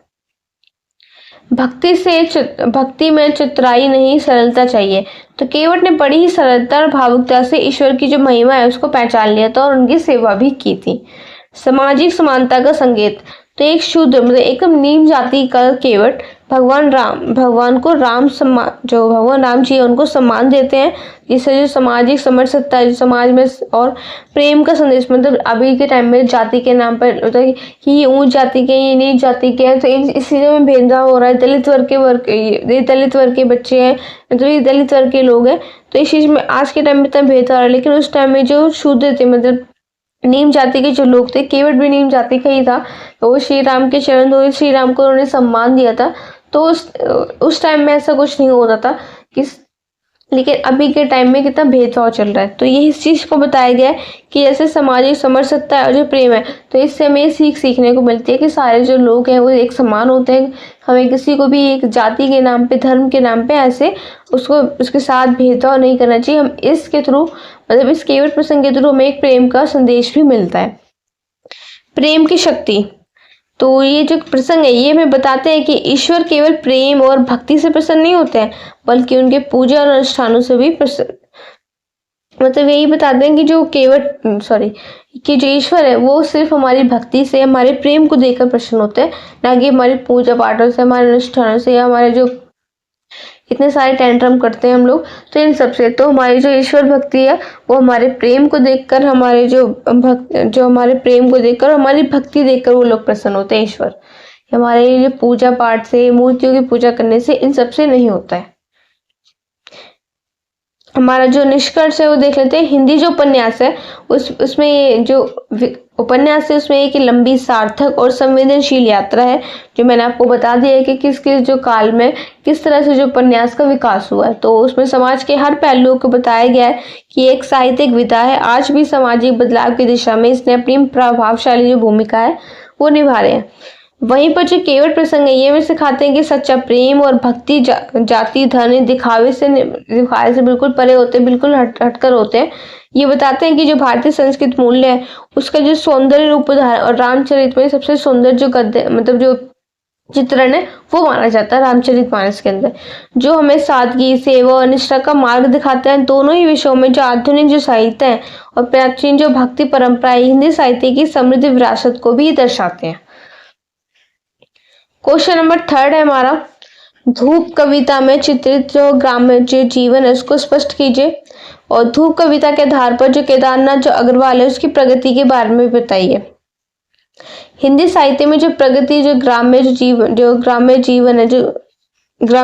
भक्ति में चतुराई नहीं, सरलता चाहिए। तो केवट ने बड़ी ही सरलता और भावुकता से ईश्वर की जो महिमा है उसको पहचान लिया था और उनकी सेवा भी की थी। सामाजिक समानता का संकेत, तो एक शूद्र, मतलब एकदम नीच जाति का केवट भगवान को जो भगवान राम जी है उनको सम्मान देते हैं, जिससे जो सामाजिक समरसता है समाज में, और प्रेम का संदेश, मतलब अभी के टाइम में जाति के नाम पर मतलब कि ये ऊंच जाति के, ये नीच जाति के हैं, तो इस चीज़ में भेदभाव हो रहा है। दलित वर्ग के बच्चे हैं, मतलब ये दलित वर्ग के लोग हैं, तो इस चीज़ में आज के टाइम में इतना भेदभाव हो रहा है। लेकिन उस टाइम में जो शूद्र थे, मतलब नीम जाति के जो लोग थे, केवट भी नीम जाति का ही था, तो वो श्री राम के चरण धोए, श्री राम को उन्होंने सम्मान दिया था। तो उस टाइम में ऐसा कुछ नहीं होता था कि, लेकिन अभी के टाइम में कितना भेदभाव चल रहा है। तो ये इस चीज को बताया गया है कि जैसे सामाजिक समरसता है और जो प्रेम है, तो इससे हमें सीखने को मिलती है कि सारे जो लोग हैं वो एक समान होते हैं। हमें किसी को भी एक जाति के नाम पे, धर्म के नाम पे ऐसे उसके साथ भेदभाव नहीं करना चाहिए। हम इसके थ्रू, मतलब इस केवट प्रसंग के थ्रू हमें एक प्रेम का संदेश भी मिलता है। प्रेम की शक्ति, तो ये जो प्रसंग है ये हमें बताते हैं कि ईश्वर केवल प्रेम और भक्ति से प्रसन्न नहीं होते हैं, बल्कि उनके पूजा और अनुष्ठानों से भी प्रसन्न, मतलब यही बताते हैं कि जो कि जो ईश्वर है वो सिर्फ हमारी भक्ति से, हमारे प्रेम को देखकर प्रसन्न होते हैं, ना कि हमारी पूजा पाठों से, हमारे अनुष्ठानों से, या हमारे जो इतने सारे टेंट्रम करते हैं हम लोग, तो इन सब से। तो हमारी जो ईश्वर भक्ति है वो हमारे प्रेम को देखकर, हमारे जो हमारे प्रेम को देखकर, हमारी भक्ति देखकर वो लोग प्रसन्न होते हैं ईश्वर। हमारे ये पूजा पाठ से, मूर्तियों की पूजा करने से, इन सब से नहीं होता है। हमारा जो निष्कर्ष है वो देख लेते हैं। हिंदी जो उपन्यास है उसमें ये जो उपन्यास है उसमें एक लंबी, सार्थक और संवेदनशील यात्रा है, जो मैंने आपको बता दिया है कि किस किस जो काल में किस तरह से जो उपन्यास का विकास हुआ है। तो उसमें समाज के हर पहलुओं को बताया गया है कि एक साहित्यिक विधा है। आज भी सामाजिक बदलाव की दिशा में इसने अपनी प्रभावशाली जो भूमिका है वो निभा रहे हैं। वहीं पर जो केवट प्रसंग है ये हमें सिखाते हैं कि सच्चा प्रेम और भक्ति जाति, धन, दिखावे से बिल्कुल परे होते हैं, बिल्कुल हटकर होते हैं। ये बताते हैं कि जो भारतीय संस्कृत मूल्य है उसका जो सौंदर्य रूप उदाहरण, और रामचरित में सबसे सुंदर जो गद्य मतलब जो चित्रण है वो माना जाता है रामचरितमानस के अंदर, जो हमें सादगी, सेवा और निष्ठा का मार्ग दिखाता है। दोनों ही विषयों में जो आधुनिक जो साहित्य है और प्राचीन जो भक्ति परंपरा है, हिंदी साहित्य की समृद्ध विरासत को भी दर्शाते हैं। क्वेश्चन नंबर 3 है हमारा, धूप कविता में चित्रित जो ग्राम्य जो जीवन है उसको स्पष्ट कीजिए, और धूप कविता के आधार पर जो केदारनाथ जो अग्रवाल है उसकी प्रगति के बारे में बताइए। हिंदी साहित्य में जो प्रगति, जो ग्राम्य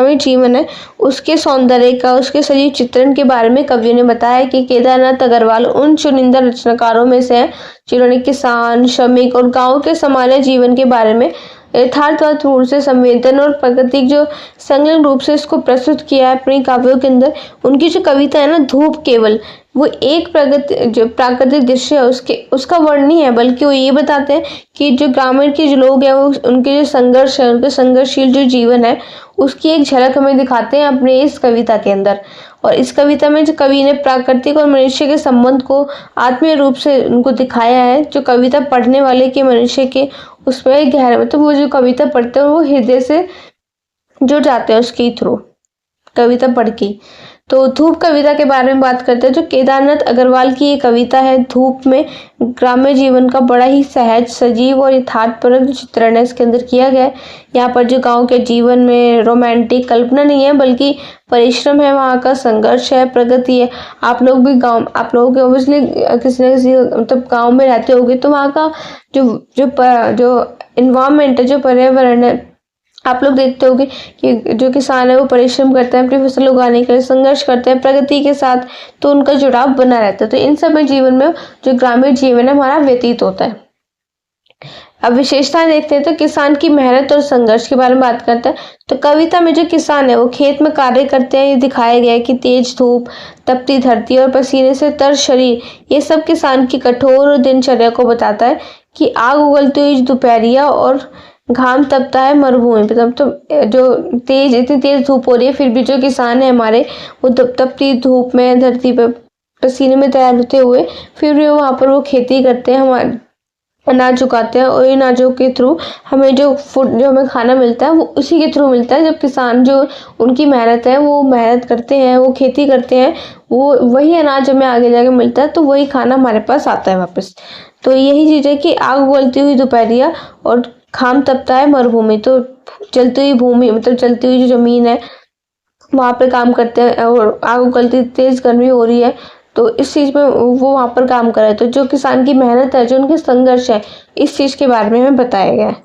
जीवन है उसके सौंदर्य का, उसके सजीव चित्रण के बारे में कवियों ने बताया कि केदारनाथ अग्रवाल उन चुनिंदा रचनाकारों में से हैं जिन्होंने किसान, श्रमिक और गांव के सामान्य जीवन के बारे में यथार्थवाद रूप से संवेदन और प्राकृतिक जो संलग्न रूप से इसको प्रस्तुत किया है अपनी काव्यों के अंदर। उनकी जो कविता है ना, धूप केवल वो एक प्राकृतिक दृश्य है उसका वर्णन नहीं है, बल्कि वो ये बताते हैं कि जो ग्रामीण के जो लोग हैं वो उनके जो संघर्ष है, उनके संघर्षशील जो जीवन है उसकी एक झलक हमें दिखाते हैं अपने इस कविता के अंदर। और इस कविता में जो कवि ने प्राकृतिक और मनुष्य के संबंध को आत्मीय रूप से उनको दिखाया है। जो कविता पढ़ने वाले के मनुष्य के उसमें गहरा, मतलब वो जो कविता पढ़ते हैं वो हृदय से जुड़ जाते हैं उसके थ्रू कविता पढ़ के। तो धूप कविता के बारे में बात करते हैं। जो केदारनाथ अग्रवाल की ये कविता है, धूप में ग्राम्य जीवन का बड़ा ही सहज, सजीव और यथार्थपरक चित्रण है इसके अंदर किया गया है। यहाँ पर जो गांव के जीवन में रोमांटिक कल्पना नहीं है, बल्कि परिश्रम है, वहाँ का संघर्ष है, प्रगति है। आप लोग के ऑब्वियसली किसी न किसी मतलब गाँव में रहते होंगे, तो वहाँ का जो इन्वायरमेंट है, जो पर्यावरण है, आप लोग देखते होंगे कि जो किसान है वो परिश्रम करते हैं अपनी फसल उगाने के लिए, संघर्ष करते हैं प्रगति के साथ, तो उनका जुड़ाव बना रहता है। तो इन सब जीवन में जो ग्रामीण जीवन है हमारा व्यतीत होता है। अब विशेषताएं देखते हैं। तो किसान की मेहनत और संघर्ष के बारे में बात करते हैं। तो कविता में जो किसान है वो खेत में कार्य करते हैं, ये दिखाया गया है कि तेज धूप, तपती धरती और पसीने से तर शरीर, ये सब किसान की कठोर दिनचर्या को बताता है। कि आग उगलती हुई दोपहरिया और घाम तपता है मरुभूमि पे, तब तो जो इतनी तेज धूप हो रही है, फिर भी जो किसान है हमारे वो तपती धूप में धरती पे पसीने में तैयार होते हुए फिर भी वहाँ पर वो खेती करते हैं, हमारे अनाज उगाते हैं। और इन अनाजों के थ्रू हमें जो हमें खाना मिलता है वो उसी के थ्रू मिलता है। जब किसान जो उनकी मेहनत है, वो मेहनत करते हैं, वो खेती करते हैं, वो वही अनाज हमें आगे जाके मिलता है, तो वही खाना हमारे पास आता है वापस। तो यही चीज़ है कि आग उगलती हुई दोपहरिया और घाम तपता है मरुभूमि। तो जलती हुई भूमि मतलब जलती हुई जो जमीन है वहाँ पे काम करते हैं, और आग उगलती तेज गर्मी हो रही है तो इस चीज में वो वहाँ पर काम कर रहे हैं। तो जो किसान की मेहनत है, जो उनके संघर्ष है, इस चीज के बारे में हमें बताया गया है।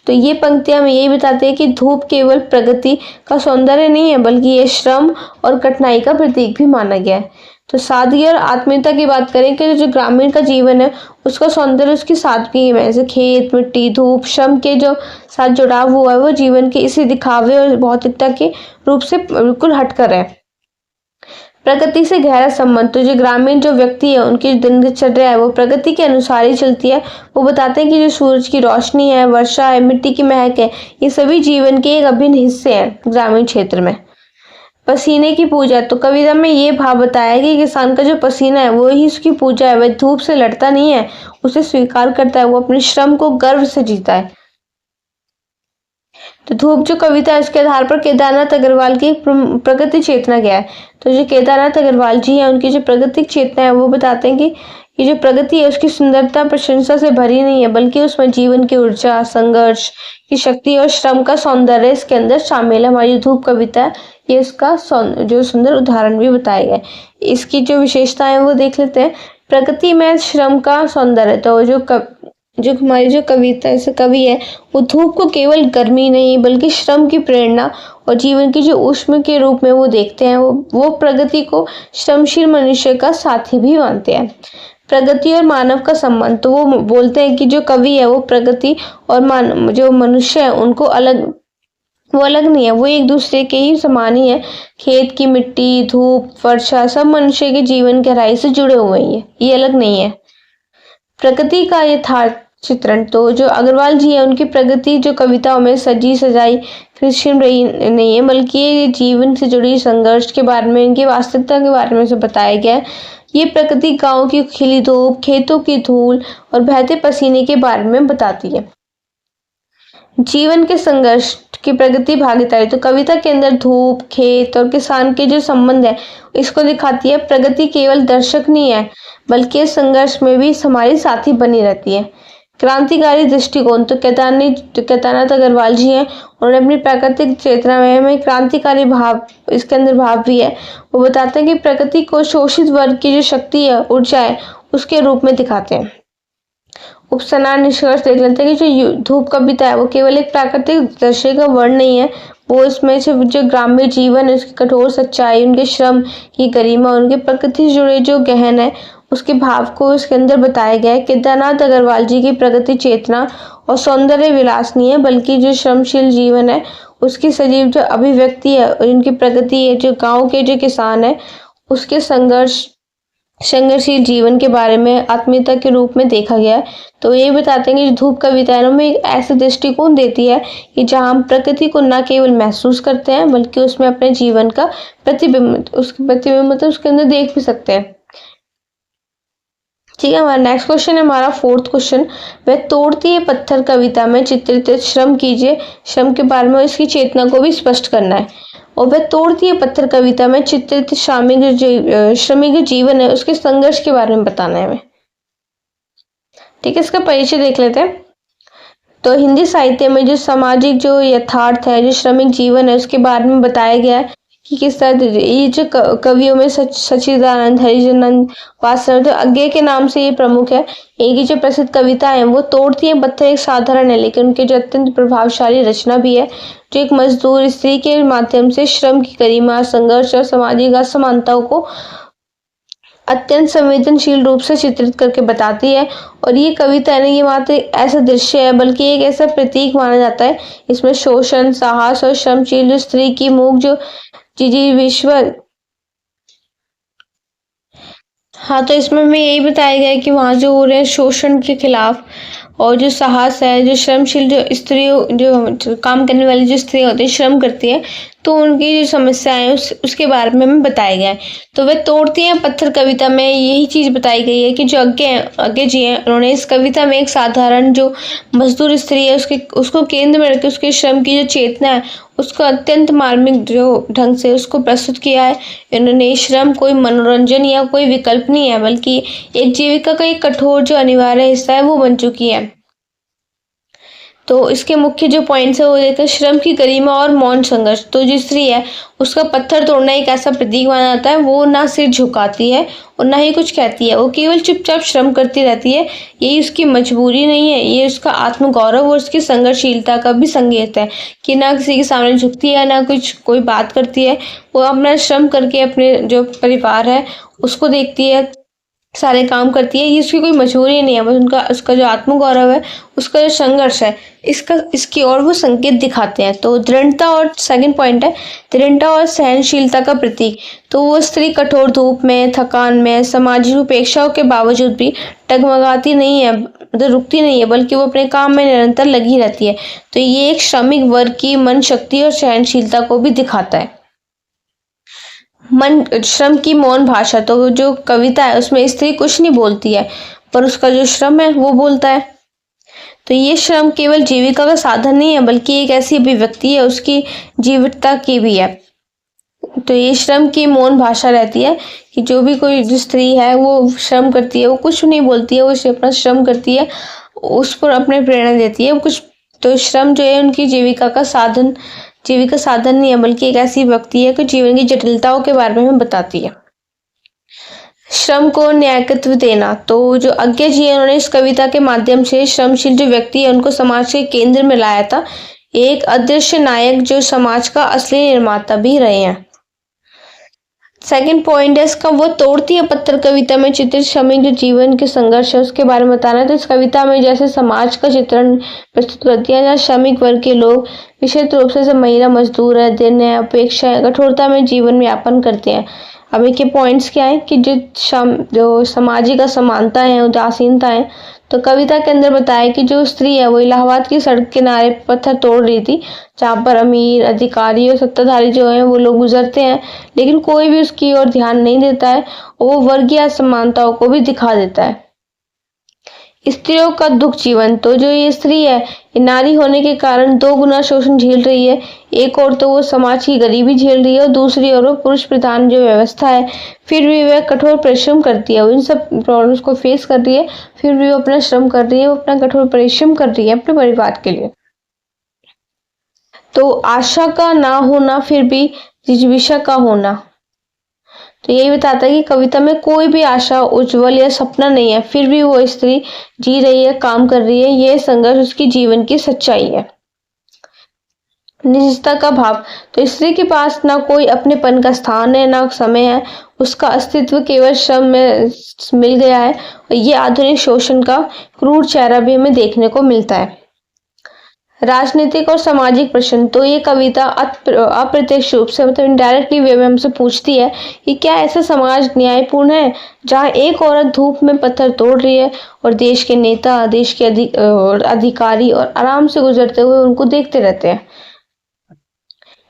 तो ये पंक्तियां हमें यही बताती है कि धूप केवल प्रगति का सौंदर्य नहीं है, बल्कि ये श्रम और कठिनाई का प्रतीक भी माना गया है। तो सादगी और आत्मीयता की बात करें कि जो ग्रामीण का जीवन है उसका सौंदर्य उसकी सादगी में, जैसे खेत, मिट्टी, धूप, श्रम के जो साथ जुड़ाव हुआ है वो जीवन के इसी दिखावे और भौतिकता के रूप से बिल्कुल हटकर है। प्रकृति से गहरा संबंध, तो जो ग्रामीण जो व्यक्ति है उनकी दिनचर्या है वो प्रकृति के अनुसार ही चलती है। वो बताते हैं कि जो सूरज की रोशनी है, वर्षा है, मिट्टी की महक है, ये सभी जीवन के एक अभिन्न हिस्से हैं ग्रामीण क्षेत्र में। पसीने की पूजा, तो कविता में ये भाव बताया कि किसान का जो पसीना है वो ही उसकी पूजा है। वह धूप से लड़ता नहीं है, उसे स्वीकार करता है, वो अपने श्रम को गर्व से जीता है। तो धूप जो कविता है उसके आधार पर केदारनाथ अग्रवाल की प्रगति चेतना क्या है। तो जो केदारनाथ अग्रवाल जी है उनकी जो प्रगतिक चेतना है वो बताते हैं कि ये जो प्रगति है उसकी सुंदरता प्रशंसा से भरी नहीं है, बल्कि उसमें जीवन की ऊर्जा, संघर्ष की शक्ति और श्रम का सौंदर्य इसके अंदर शामिल है। हमारी धूप कविता है, ये इसका जो सुंदर उदाहरण भी बताया गया है। इसकी जो विशेषताएं हैं वो देख लेते हैं। प्रगति में श्रम का सौंदर्य, तो जो हमारी जो कविता ऐसे कवि है वो धूप को केवल गर्मी नहीं बल्कि श्रम की प्रेरणा और जीवन की जो ऊष्मा के रूप में वो देखते हैं। वो प्रगति को श्रमशील मनुष्य का साथी भी मानते हैं। प्रगति और मानव का संबंध, तो वो बोलते हैं कि जो कवि है वो प्रगति और जो मनुष्य है उनको अलग नहीं है, वो एक दूसरे के ही समान ही है। खेत की मिट्टी, धूप, वर्षा सब मनुष्य के जीवन गहराई से जुड़े हुए हैं, ये अलग नहीं है। प्रगति का यथार्थ चित्रण, तो जो अग्रवाल जी है उनकी प्रगति जो कविताओं में सजी सजाई कृत्रिम रही नहीं है, बल्कि ये जीवन से जुड़ी संघर्ष के बारे में, इनकी वास्तविकता के बारे में से बताया गया है। ये प्रकृति गांव की खिली धूप, खेतों की धूल और बहते पसीने के बारे में बताती है। जीवन के संघर्ष की प्रगति भागीदारी, तो कविता के अंदर धूप, खेत और किसान के जो संबंध है इसको दिखाती है। प्रगति केवल दर्शक नहीं है बल्कि इस संघर्ष में भी हमारी साथी बनी रहती है। क्रांतिकारी दृष्टिकोण, तो केदारनाथ अग्रवाल जी हैं, उन्होंने अपनी प्राकृतिक चेतना में क्रांतिकारी भाव, इसके अंदर भाव भी है। वो बताते हैं कि प्रकृति को शोषित वर्ग की जो शक्ति है, ऊर्जा है, उसके रूप में दिखाते हैं। उपसंहार निष्कर्ष देख लेते हैं कि जो धूप कविता है वो केवल एक प्राकृतिक दृश्य का वर्ण नहीं है, वो इसमें से जो ग्राम्य जीवन है उसकी कठोर सच्चाई, उनके श्रम की गरिमा, उनके प्रकृति से जुड़े जो गहन है उसके भाव को इसके अंदर बताया गया है। केदारनाथ अग्रवाल जी की प्रगति चेतना और सौंदर्य विलास नहीं है, बल्कि जो श्रमशील जीवन है उसकी सजीव जो अभिव्यक्ति है, और इनकी प्रगति है जो गाँव के जो किसान है उसके संघर्षशील जीवन के बारे में आत्मीयता के रूप में देखा गया है। तो ये बताते हैं कि धूप कविता में एक ऐसे दृष्टिकोण देती है कि जहाँ हम प्रकृति को न केवल महसूस करते हैं बल्कि उसमें अपने जीवन का प्रतिबिंब मतलब उसके अंदर देख भी सकते हैं। ठीक है, हमारा नेक्स्ट क्वेश्चन है, हमारा फोर्थ क्वेश्चन। वह तोड़ती है पत्थर कविता में चित्रित श्रम कीजिए, श्रम के बारे में इसकी चेतना को भी स्पष्ट करना है। और वह तोड़ती है पत्थर कविता में चित्रित श्रमिक जीवन है उसके संघर्ष के बारे में बताना है हमें। ठीक है, इसका परिचय देख लेते हैं। तो हिंदी साहित्य में जो सामाजिक जो यथार्थ है, जो श्रमिक जीवन है उसके बारे में बताया गया है कि किस तरह ये जो कवियों में सच्चिदानंद, हरिजनंद, वासव अज्ञे के नाम से ये प्रमुख है। इनकी जो प्रसिद्ध कविता है वो तोड़ती है पत्थर एक साधारण है, लेकिन उनके जो अत्यंत प्रभावशाली रचना भी है, जो एक मजदूर स्त्री के माध्यम से श्रम की गरिमा, संघर्ष और सामाजिक असमानताओं को अत्यंत संवेदनशील रूप से चित्रित करके बताती है। और ये कविता है ये मात्र एक ऐसा दृश्य है बल्कि एक ऐसा प्रतीक माना जाता है। इसमें शोषण, साहस और श्रमशील जो स्त्री की मूक जो विश्व, हाँ, तो इसमें हमें यही बताया गया है कि वहाँ जो हो रहे हैं शोषण के खिलाफ, और जो साहस है, जो श्रमशील जो स्त्रियों जो काम करने वाली जो स्त्री होती है, श्रम करती है, तो उनकी जो समस्याएं उसके बारे में हमें बताया गया है। तो वह तोड़ती हैं पत्थर कविता में यही चीज बताई गई है कि जो आगे जी हैं उन्होंने इस कविता में एक साधारण जो मजदूर स्त्री है उसको केंद्र में रखकर उसके श्रम की जो चेतना है उसको अत्यंत मार्मिक जो ढंग से उसको प्रस्तुत किया है। इन्होंने श्रम कोई मनोरंजन या कोई विकल्प नहीं है बल्कि एक जीविका का एक कठोर जो अनिवार्य हिस्सा है वो बन चुकी है। तो इसके मुख्य जो पॉइंट्स है वो देखते हैं। श्रम की गरिमा और मौन संघर्ष, तो जो स्त्री है उसका पत्थर तोड़ना एक ऐसा प्रतीक माना जाता है। वो ना सिर झुकाती है और ना ही कुछ कहती है, वो केवल चुपचाप श्रम करती रहती है। यही उसकी मजबूरी नहीं है, ये उसका आत्मगौरव और उसकी संघर्षशीलता का भी संकेत है कि ना किसी के सामने झुकती है ना कोई बात करती है। वो अपना श्रम करके अपने जो परिवार है उसको देखती है, सारे काम करती है। ये उसकी कोई मजबूरी नहीं है, बस उसका जो आत्मगौरव है, उसका जो संघर्ष है, इसकी और वो संकेत दिखाते हैं। तो दृढ़ता, और सेकंड पॉइंट है दृढ़ता और सहनशीलता का प्रतीक। तो वो स्त्री कठोर धूप में, थकान में, सामाजिक उपेक्षाओं के बावजूद भी डगमगाती नहीं है, मतलब रुकती नहीं है, बल्कि वो अपने काम में निरंतर लगी रहती है। तो ये एक श्रमिक वर्ग की मन शक्ति और सहनशीलता को भी दिखाता है। श्रम की मौन भाषा, तो जो कविता है उसमें स्त्री कुछ नहीं बोलती है पर उसका जो श्रम है वो बोलता है। तो ये श्रम केवल जीविका का साधन नहीं है बल्कि एक ऐसी अभिव्यक्ति है उसकी जीवितता की भी है। तो ये श्रम की मौन भाषा रहती है कि जो भी कोई जो स्त्री है वो श्रम करती है, वो कुछ नहीं बोलती है, वो सिर्फ अपना श्रम करती है, उस पर अपने प्रेरणा देती है। वो कुछ तो श्रम जो है उनकी जीविका साधन नहीं है, बल्कि एक ऐसी व्यक्ति है कि जीवन की जटिलताओं के बारे में हमें बताती है। श्रम को न्यायित्व देना, तो जो अज्ञा जी है उन्होंने इस कविता के माध्यम से श्रमशील जो व्यक्ति है उनको समाज के केंद्र में लाया था। एक अदृश्य नायक जो समाज का असली निर्माता भी रहे हैं। सेकंड पॉइंट है इसका, वो तोड़ती है पत्थर कविता में चित्रित श्रमिक जो जीवन के संघर्ष है उसके बारे में बताना है। तो इस कविता में जैसे समाज का चित्रण प्रस्तुत करती है, जहाँ श्रमिक वर्ग के लोग विशेष रूप से महिला मजदूर है, दिन है, अपेक्षा है, कठोरता में जीवन यापन करते हैं। अब इनके पॉइंट्स क्या है कि जो सामाजिक असमानता है, उदासीनता है, तो कविता के अंदर बताया कि जो स्त्री है वो इलाहाबाद की सड़क किनारे पत्थर तोड़ रही थी, जहाँ पर अमीर, अधिकारी और सत्ताधारी जो हैं वो लोग गुजरते हैं, लेकिन कोई भी उसकी ओर ध्यान नहीं देता है और वो वर्गीय असमानताओं को भी दिखा देता है। स्त्रियों का दुख जीवन, तो जो ये स्त्री है ये नारी होने के कारण 2 गुना शोषण झेल रही है। एक और तो वो समाज की गरीबी झेल रही है और दूसरी ओर वो पुरुष प्रधान जो व्यवस्था है, फिर भी वह कठोर परिश्रम करती है। वो इन सब प्रॉब्लम्स को फेस कर रही है, फिर भी वो अपना श्रम कर रही है, वो अपना कठोर परिश्रम कर रही है अपने परिवार के लिए। तो आशा का ना होना, फिर भी जिजीविषा का होना, तो यही बताता है कि कविता में कोई भी आशा, उज्जवल या सपना नहीं है, फिर भी वो स्त्री जी रही है, काम कर रही है। ये संघर्ष उसकी जीवन की सच्चाई है। निजता का भाव, तो स्त्री के पास ना कोई अपनेपन का स्थान है, ना समय है, उसका अस्तित्व केवल श्रम में मिल गया है। और ये आधुनिक शोषण का क्रूर चेहरा भी हमें देखने को मिलता है। राजनीतिक और सामाजिक प्रश्न, तो ये कविता अप्रत्यक्ष रूप से मतलब इनडायरेक्टली वे में हमसे पूछती है कि क्या ऐसा समाज न्यायपूर्ण है जहाँ एक औरत धूप में पत्थर तोड़ रही है और देश के नेता, देश के अधिकारी और आराम से गुजरते हुए उनको देखते रहते हैं।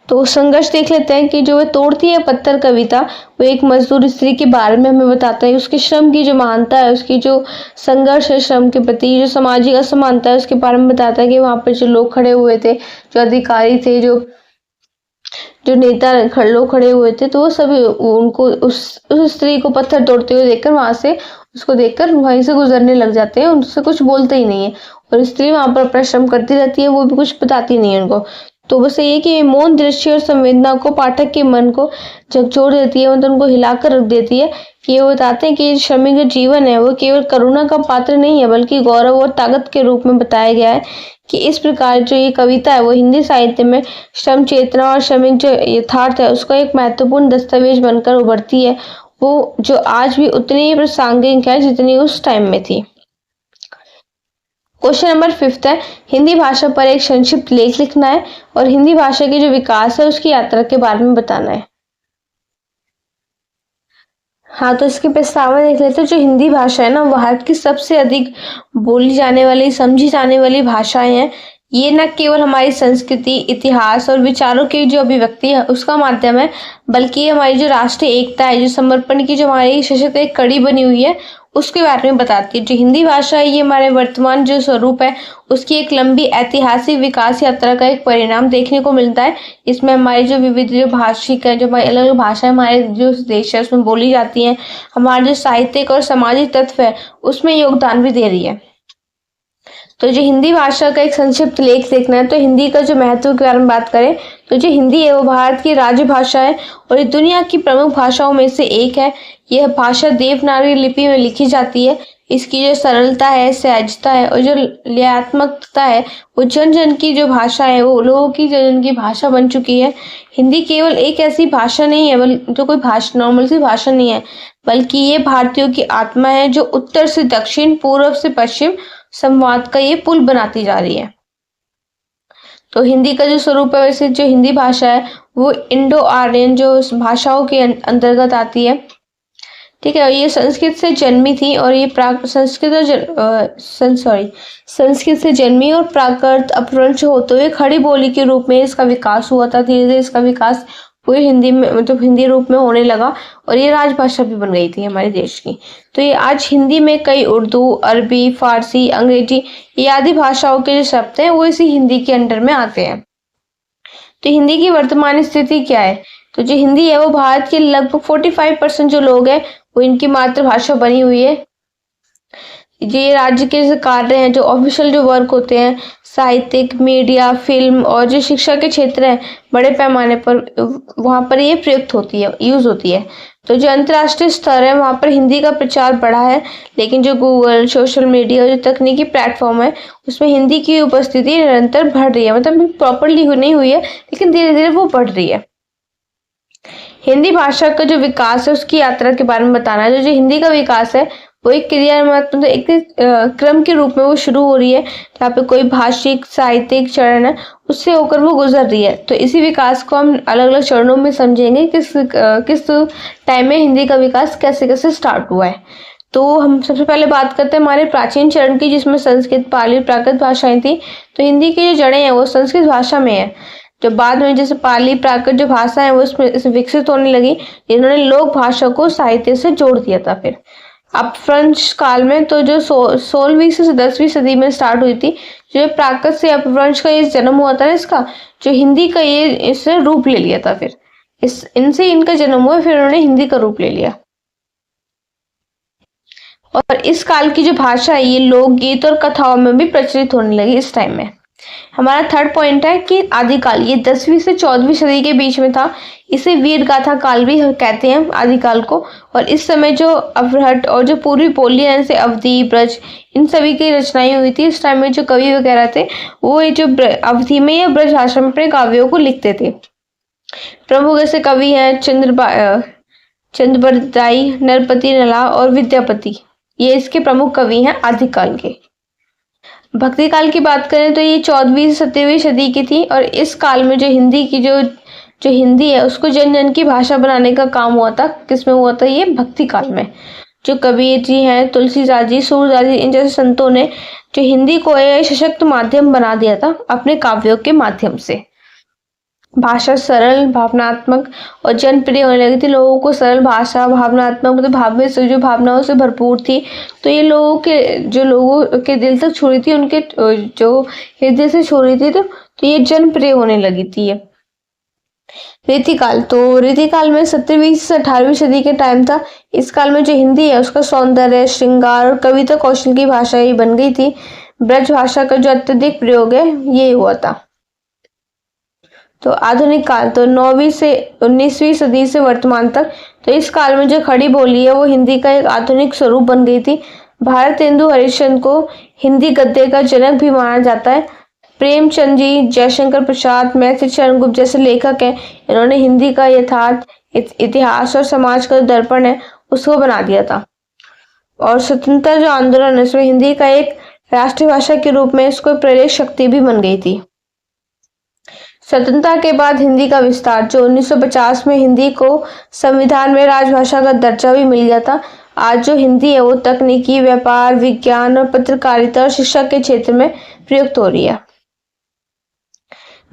तो संघर्ष देख लेते हैं कि जो वे तोड़ती है पत्थर कविता, वो एक मजदूर स्त्री के बारे में हमें बताता है। उसके श्रम की जो महानता है, उसकी जो संघर्ष है श्रम के प्रति, जो सामाजिक असमानता है उसके बारे में बताता है कि वहां पर जो लोग खड़े हुए थे, जो अधिकारी थे, जो नेता लोग खड़े हुए थे, तो वो सभी उनको उस स्त्री को पत्थर तोड़ते हुए देखकर वहां से उसको देखकर वहीं से गुजरने लग जाते हैं, उनसे कुछ बोलते ही नहीं है। और स्त्री वहां पर अपना श्रम करती रहती है, वो भी कुछ बताती नहीं है उनको। तो बस ये कि मौन दृश्य और संवेदना को पाठक के मन को झकझोर देती है, मतलब उनको हिलाकर रख देती है। कि ये बताते हैं कि श्रमिक जो जीवन है वो केवल करुणा का पात्र नहीं है, बल्कि गौरव और ताकत के रूप में बताया गया है। कि इस प्रकार जो ये कविता है वो हिंदी साहित्य में श्रम चेतना और श्रमिक जो यथार्थ है उसका एक महत्वपूर्ण दस्तावेज बनकर उभरती है, वो जो आज भी उतनी ही प्रासंगिक है जितनी उस टाइम में थी। क्वेश्चन नंबर 5 है, हिंदी भाषा पर एक संक्षिप्त लेख लिखना है और हिंदी भाषा की जो विकास है उसकी यात्रा के बारे में बताना है। हाँ, तो इसके प्रस्तावना देख लेते हैं। जो हिंदी भाषा है ना, भारत की सबसे अधिक बोली जाने वाली, समझी जाने वाली भाषाएं हैं। ये न केवल हमारी संस्कृति, इतिहास और विचारों की जो अभिव्यक्ति है उसका माध्यम है, बल्कि हमारी जो राष्ट्रीय एकता है, जो समर्पण की जो हमारी सशक्त एक कड़ी बनी हुई है, उसके बारे में बताती है। जो हिंदी भाषा है ये हमारे वर्तमान जो स्वरूप है उसकी एक लंबी ऐतिहासिक विकास यात्रा का एक परिणाम देखने को मिलता है। इसमें हमारी जो विविध जो भाषिक है, जो हमारी अलग अलग भाषाएं हमारे जो देश है उसमें बोली जाती हैं, हमारे जो साहित्यिक और सामाजिक तत्व है उसमें योगदान भी दे रही है। तो जो हिंदी भाषा का एक संक्षिप्त लेख देखना है, तो हिंदी का जो महत्व के बारे में बात करें तो जो हिंदी है वो भारत की राज्य भाषा है और ये दुनिया की प्रमुख भाषाओं में से एक है। यह भाषा देवनागरी लिपि में लिखी जाती है। इसकी जो सरलता है, सहजता है और जो लयात्मकता है वो जन जन की जो भाषा है, वो लोगों की जन की भाषा बन चुकी है। हिंदी केवल एक ऐसी भाषा नहीं है, जो कोई भाषा नॉर्मल सी भाषा नहीं है, बल्कि ये भारतीयों की आत्मा है जो उत्तर से दक्षिण, पूर्व से पश्चिम संवाद का ये पुल बनाती जा रही है। तो हिंदी का जो स्वरूप है, वैसे जो हिंदी भाषा है वो इंडो आर्यन जो भाषाओं के अंतर्गत आती है। ठीक है, ये संस्कृत से जन्मी थी और ये संस्कृत से जन्मी और प्राकृत अपभ्रंश होते हुए खड़ी बोली के रूप में इसका विकास हुआ था। धीरे धीरे इसका विकास पूरी हिंदी में, मतलब हिंदी रूप में होने लगा और ये राजभाषा भी बन गई थी हमारे देश की। तो ये आज हिंदी में कई उर्दू, अरबी, फारसी, अंग्रेजी ये आदि भाषाओं के जो शब्द हैं वो इसी हिंदी के अंडर में आते हैं। तो हिंदी की वर्तमान स्थिति क्या है? तो जो हिंदी है वो भारत के लगभग 45% जो लोग हैं वो इनकी मातृभाषा बनी हुई है। ये राज्य के जो कार्य हैं, जो ऑफिशियल जो वर्क होते हैं, साहित्यिक, मीडिया, फिल्म और जो शिक्षा के क्षेत्र हैं, बड़े पैमाने पर वहाँ पर ये प्रयुक्त होती है, यूज होती है। तो जो अंतर्राष्ट्रीय स्तर है वहाँ पर हिंदी का प्रचार बढ़ा है, लेकिन जो गूगल, सोशल मीडिया, जो तकनीकी प्लेटफॉर्म है उसमें हिंदी की उपस्थिति निरंतर बढ़ रही है। मतलब प्रॉपरली नहीं हुई है, लेकिन धीरे धीरे वो बढ़ रही है। हिंदी भाषा का जो विकास है उसकी यात्रा के बारे में बताना है। जो हिंदी का विकास है वो एक मतलब एक क्रम के रूप में वो शुरू हो रही है, जहाँ पे कोई भाषिक साहित्यिक चरण है उससे होकर वो गुजर रही है। तो इसी विकास को हम अलग अलग चरणों में समझेंगे, किस टाइम में हिंदी का विकास कैसे कैसे स्टार्ट हुआ है। तो हम सबसे पहले बात करते हैं हमारे प्राचीन चरण की, जिसमें संस्कृत, पाली, प्राकृत भाषाएं थी। तो हिंदी की जो जड़ें हैं वो संस्कृत भाषा में है। जो बाद में जैसे पाली प्राकृत जो भाषा है वो इसमें विकसित होने लगी, इन्होंने लोक भाषा को साहित्य से जोड़ दिया था। फिर अब फ्रेंच काल में तो जो 16वीं से 10वीं सदी में स्टार्ट हुई थी, जो प्राकृत से अपभ्रंश का ये जन्म हुआ था ना, इसका जो हिंदी का ये इसने रूप ले लिया था। फिर इनसे इनका जन्म हुआ, फिर उन्होंने हिंदी का रूप ले लिया। और इस काल की जो भाषा है ये लोकगीत और कथाओं में भी प्रचलित होने लगी इस टाइम में। हमारा थर्ड पॉइंट है कि आदिकाल, ये 10वीं से 14वीं सदी के बीच में था। इसे वीर गाथा काल भी कहते हैं आदिकाल को। और इस समय जो अवरहट और जो पूर्वी बोलियां से अवधी, ब्रज, इन सभी की रचनाएं हुई थी। इस टाइम में जो कवि वगैरह थे वो ये जो अवधी में या ब्रज भाषा में अपने काव्यों को लिखते थे। प्रमुख ऐसे कवि हैं चंद्रबरदाई, नरपति नला और विद्यापति, ये इसके प्रमुख कवि हैं आदिकाल के। भक्ति काल की बात करें तो ये 14वीं से 17वीं सदी की थी। और इस काल में जो हिंदी की जो हिंदी है उसको जन जन की भाषा बनाने का काम हुआ था। किसमें हुआ था? ये भक्ति काल में। जो कबीर जी हैं, तुलसीदास जी, सूरदास जी, इन जैसे संतों ने जो हिंदी को एक सशक्त माध्यम बना दिया था अपने काव्यों के माध्यम से। भाषा सरल, भावनात्मक और जनप्रिय होने लगी थी। लोगों को सरल भाषा, भावनात्मक मतलब भाव से जो भावनाओं से भरपूर थी, तो ये लोगों के दिल तक छू रही थी, उनके जो हृदय से छू रही थी। तो ये जनप्रिय होने लगी थी ये। रीतिकाल, तो रीतिकाल में 17वीं से 18वीं सदी के टाइम था। इस काल में जो हिंदी है उसका सौंदर्य, श्रृंगार और कविता कौशल की भाषा ही बन गई थी। ब्रज भाषा का जो अत्यधिक प्रयोग है ये हुआ था। तो आधुनिक काल, तो 9वीं से 19वीं सदी से वर्तमान तक, तो इस काल में जो खड़ी बोली है वो हिंदी का एक आधुनिक स्वरूप बन गई थी। भारतेंदु हरिश्चंद्र को हिंदी गद्य का जनक भी माना जाता है। प्रेमचंद जी, जयशंकर प्रसाद, मैथिली शरण गुप्त जैसे लेखक हैं, इन्होंने हिंदी का यथार्थ इतिहास और समाज का दर्पण है उसको बना दिया था। और स्वतंत्रता जो आंदोलन है उसमें हिंदी का एक राष्ट्रीय भाषा के रूप में इसको प्रेरक शक्ति भी बन गई थी। स्वतंत्रता के बाद हिंदी का विस्तार, जो 1950 में हिंदी को संविधान में राजभाषा का दर्जा भी मिल गया था। आज जो हिंदी है वो तकनीकी, व्यापार, विज्ञान और पत्रकारिता और शिक्षा के क्षेत्र में प्रयुक्त हो रही है।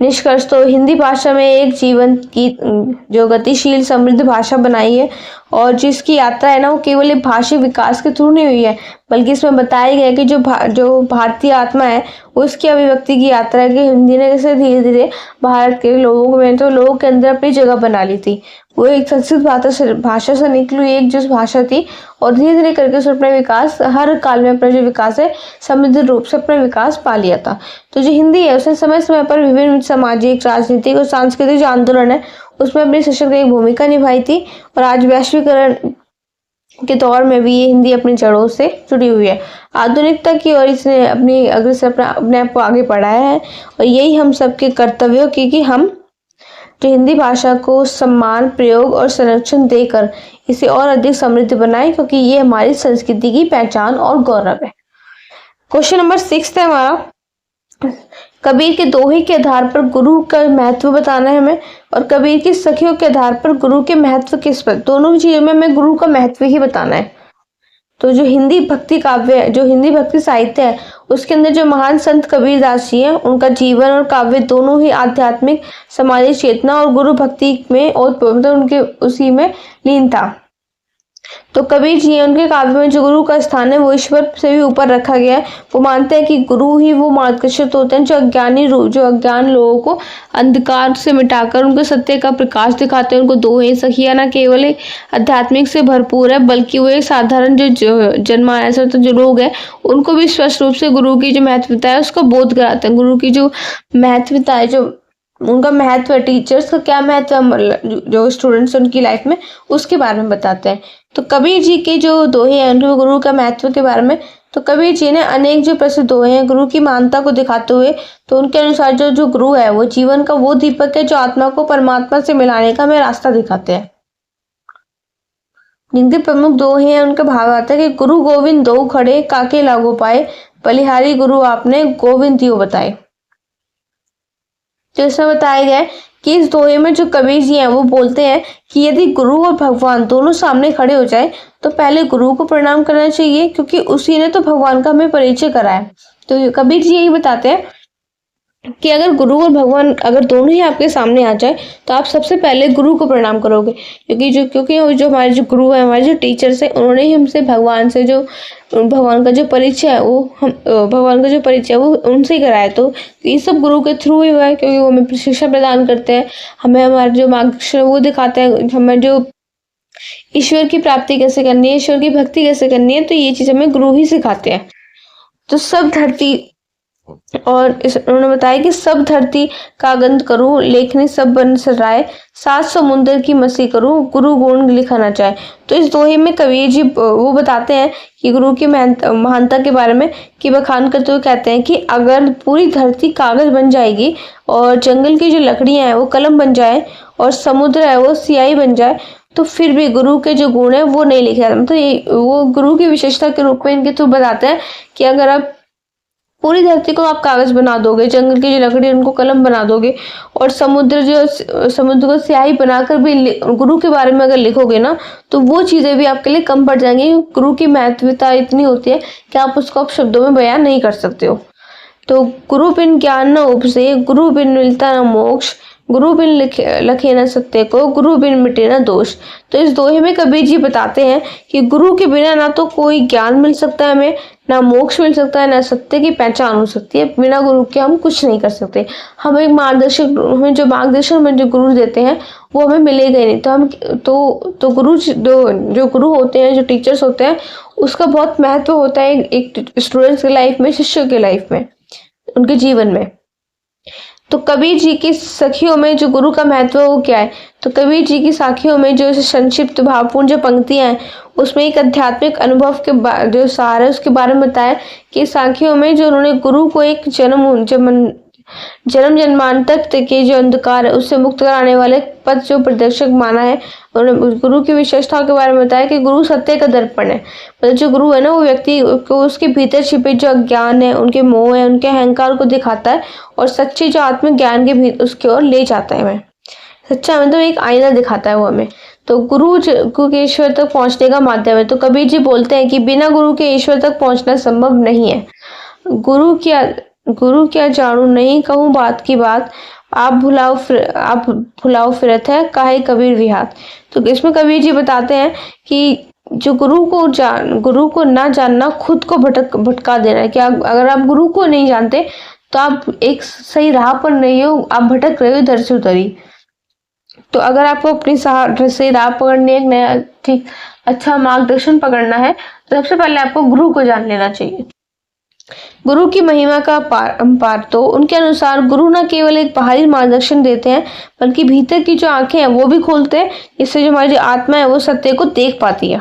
निष्कर्ष, तो हिंदी भाषा में एक जीवन की जो गतिशील समृद्ध भाषा बनाई है, और जिसकी यात्रा है ना वो केवल एक भाषिक विकास के थ्रू नहीं हुई है, बल्कि इसमें बताया गया है कि जो भारतीय आत्मा है उसकी अभिव्यक्ति की यात्रा है कि हिंदी ने कैसे धीरे धीरे भारत के लोगों के अंदर अपनी जगह बना ली थी। वो एक संस्कृत भाषा से निकली हुई एक जो भाषा थी, और धीरे धीरे करके उसने अपना विकास हर काल में अपना जो विकास है समृद्ध रूप से अपना विकास पा लिया था। तो जो हिंदी है उसने समय समय पर विभिन्न सामाजिक, राजनीतिक और सांस्कृतिक जो आंदोलन है उसमें अपनी सशक्त एक भूमिका निभाई थी। और आज वैश्वीकरण के दौर में भी ये हिंदी अपनी जड़ों से जुड़ी हुई है। आधुनिकता की ओर इसने अपने आप को आगे बढ़ाया है, और यही हम सबके कर्तव्यों की कि हम जो हिंदी भाषा को सम्मान, प्रयोग और संरक्षण देकर इसे और अधिक समृद्ध बनाएं, क्योंकि ये हमारी संस्कृति की पहचान और गौरव है। क्वेश्चन नंबर 6 है हमारा, कबीर के दोहे के आधार पर गुरु का महत्व बताना है हमें, और कबीर की सखियों के आधार पर गुरु के महत्व किस पर, दोनों चीजों में हमें गुरु का महत्व ही बताना है। तो जो हिंदी भक्ति काव्य है, जो हिंदी भक्ति साहित्य है, उसके अंदर जो महान संत कबीरदास जी हैं उनका जीवन और काव्य दोनों ही आध्यात्मिक, सामाजिक चेतना और गुरु भक्ति में और उनके उसी में लीन था। तो कबीर जी हैं, उनके काव्य में जो गुरु का स्थान है वो ईश्वर से भी ऊपर रखा गया है। वो मानते हैं कि गुरु ही वो मार्गदर्शक होते हैं जो अज्ञान लोगों को अंधकार से मिटाकर उनको सत्य का प्रकाश दिखाते हैं। उनको दोहे सखियां न केवल एक आध्यात्मिक से भरपूर है, बल्कि वो एक साधारण जो जनमानस तो जो लोग हैं उनको भी स्पष्ट रूप से गुरु की जो महत्वता है उसका बोध कराते हैं। गुरु की जो महत्वता है, जो उनका महत्व है, टीचर्स का क्या महत्व है जो स्टूडेंट्स उनकी लाइफ में, उसके बारे में बताते हैं। तो कबीर जी के जो दोहे हैं उनमें गुरु का महत्व के बारे में, तो कबीर जी ने अनेक जो प्रसिद्ध दोहे हैं गुरु की महानता को दिखाते हुए, तो उनके अनुसार जो गुरु है वो जीवन का वो दीपक है जो आत्मा को परमात्मा से मिलाने का हमें रास्ता दिखाते हैं। जिनके प्रमुख दोहे हैं उनका भाव आता है कि गुरु गोविंद दो खड़े काके लागो पाए, बलिहारी गुरु आपने गोविंद दियो बताए। तो इसमें बताया गया है कि इस दोहे में जो कबीर जी हैं वो बोलते हैं कि यदि गुरु और भगवान दोनों सामने खड़े हो जाए तो पहले गुरु को प्रणाम करना चाहिए, क्योंकि उसी ने तो भगवान का हमें परिचय कराया। तो कबीर जी यही बताते हैं कि अगर गुरु और भगवान अगर दोनों ही आपके सामने आ जाए तो आप सबसे पहले गुरु को प्रणाम करोगे, क्योंकि जो हमारे जो गुरु है, हमारे जो टीचर्स हैं, उन्होंने ही हमसे भगवान का जो परिचय है वो उनसे ही कराया। तो ये सब गुरु के थ्रू ही हुआ है, क्योंकि वो हमें शिक्षा प्रदान करते हैं, हमें हमारे जो मार्गदर्शन वो दिखाते हैं, हमें जो ईश्वर की प्राप्ति कैसे करनी है, ईश्वर की भक्ति कैसे करनी है, तो ये चीज हमें गुरु ही सिखाते हैं। तो सब धरती उन्होंने बताया कि सब धरती कागंद करूं, लेखनी सब बन सराय, सात समुंदर की मसी करूं, गुरु गुण लिखा ना चाहे। तो इस दोहे में कबीर जी वो बताते हैं कि गुरु की महानता के बारे में, कि बखान करते हुए कहते हैं कि अगर पूरी धरती कागज बन जाएगी और जंगल की जो लकड़ियां हैं वो कलम बन जाए और समुद्र है वो स्याही बन जाए, तो फिर भी गुरु के जो गुण है वो नहीं लिखे जाते। तो वो गुरु की विशेषता के रूप में इनके थ्रू बताते हैं कि अगर आप पूरी धरती को आप कागज बना दोगे, जंगल की जो लकड़ी उनको कलम बना दोगे, और समुद्र को स्याही बनाकर भी गुरु के बारे में अगर लिखोगे ना, तो वो चीजें भी आपके लिए कम पड़ जाएंगी। गुरु की महत्वता इतनी होती है कि आप उसको आप शब्दों में बयान नहीं कर सकते हो। तो गुरु बिन ज्ञान न उपजे, गुरु बिन मिलता न मोक्ष, गुरु बिन लखे न सत्य को, गुरु बिन मिटे न दोष। तो इस दोहे में कबीर जी बताते हैं कि गुरु के बिना ना तो कोई ज्ञान मिल सकता है हमें, ना मोक्ष मिल सकता है, ना सत्य की पहचान हो सकती है। बिना गुरु के हम कुछ नहीं कर सकते। हमें जो मार्गदर्शन जो गुरु देते हैं वो हमें मिलेगा ही नहीं। तो हम तो गुरु जो गुरु होते हैं, जो टीचर्स होते हैं, उसका बहुत महत्व होता है एक स्टूडेंट्स की लाइफ में, शिष्यों की लाइफ में, उनके जीवन में। तो कबीर जी की सखियों में जो गुरु का महत्व है वो क्या है? तो कबीर जी की साखियों में जो संक्षिप्त भावपूर्ण जो पंक्तियां हैं उसमें एक आध्यात्मिक अनुभव के जो सार है उसके बारे में बताया कि साखियों में जो उन्होंने गुरु को एक जन्म जन्मांतर के जो अंधकार है उससे मुक्त कराने वाले पद जो प्रदर्शक माना है। उन्होंने गुरु की विशेषताओं के बारे में बताया कि गुरु सत्य का दर्पण है। मतलब जो गुरु है ना वो व्यक्ति को उसके भीतर छिपे जो अज्ञान है, उनके मोह है, उनके अहंकार को दिखाता है और सच्चे जो आत्मज्ञान के भी उसकी ओर ले जाता है। हमें सच्चा मतलब एक आईना दिखाता है वो हमें। तो गुरु के ईश्वर तक पहुंचने का माध्यम है। तो कबीर जी बोलते हैं कि बिना गुरु के ईश्वर तक पहुंचना संभव नहीं है। गुरु क्या जानू नहीं कहूँ बात की बात, आप भुलाओ फिरत है काहे कबीर विहात। तो इसमें कबीर जी बताते हैं कि जो गुरु को ना जानना खुद को भटका देना है। कि अगर आप गुरु को नहीं जानते तो आप एक सही राह पर नहीं हो, आप भटक रहे हो इधर से उधर ही। तो अगर आपको अपनी सही राह पकड़नी है, एक नया ठीक अच्छा मार्गदर्शन पकड़ना है, तो सबसे पहले आपको गुरु को जान लेना चाहिए। गुरु की महिमा का अपार। तो उनके अनुसार गुरु न केवल एक बाहरी मार्गदर्शन देते हैं बल्कि भीतर की जो आंखें हैं वो भी खोलते हैं, इससे जो हमारी आत्मा है वो सत्य को देख पाती है।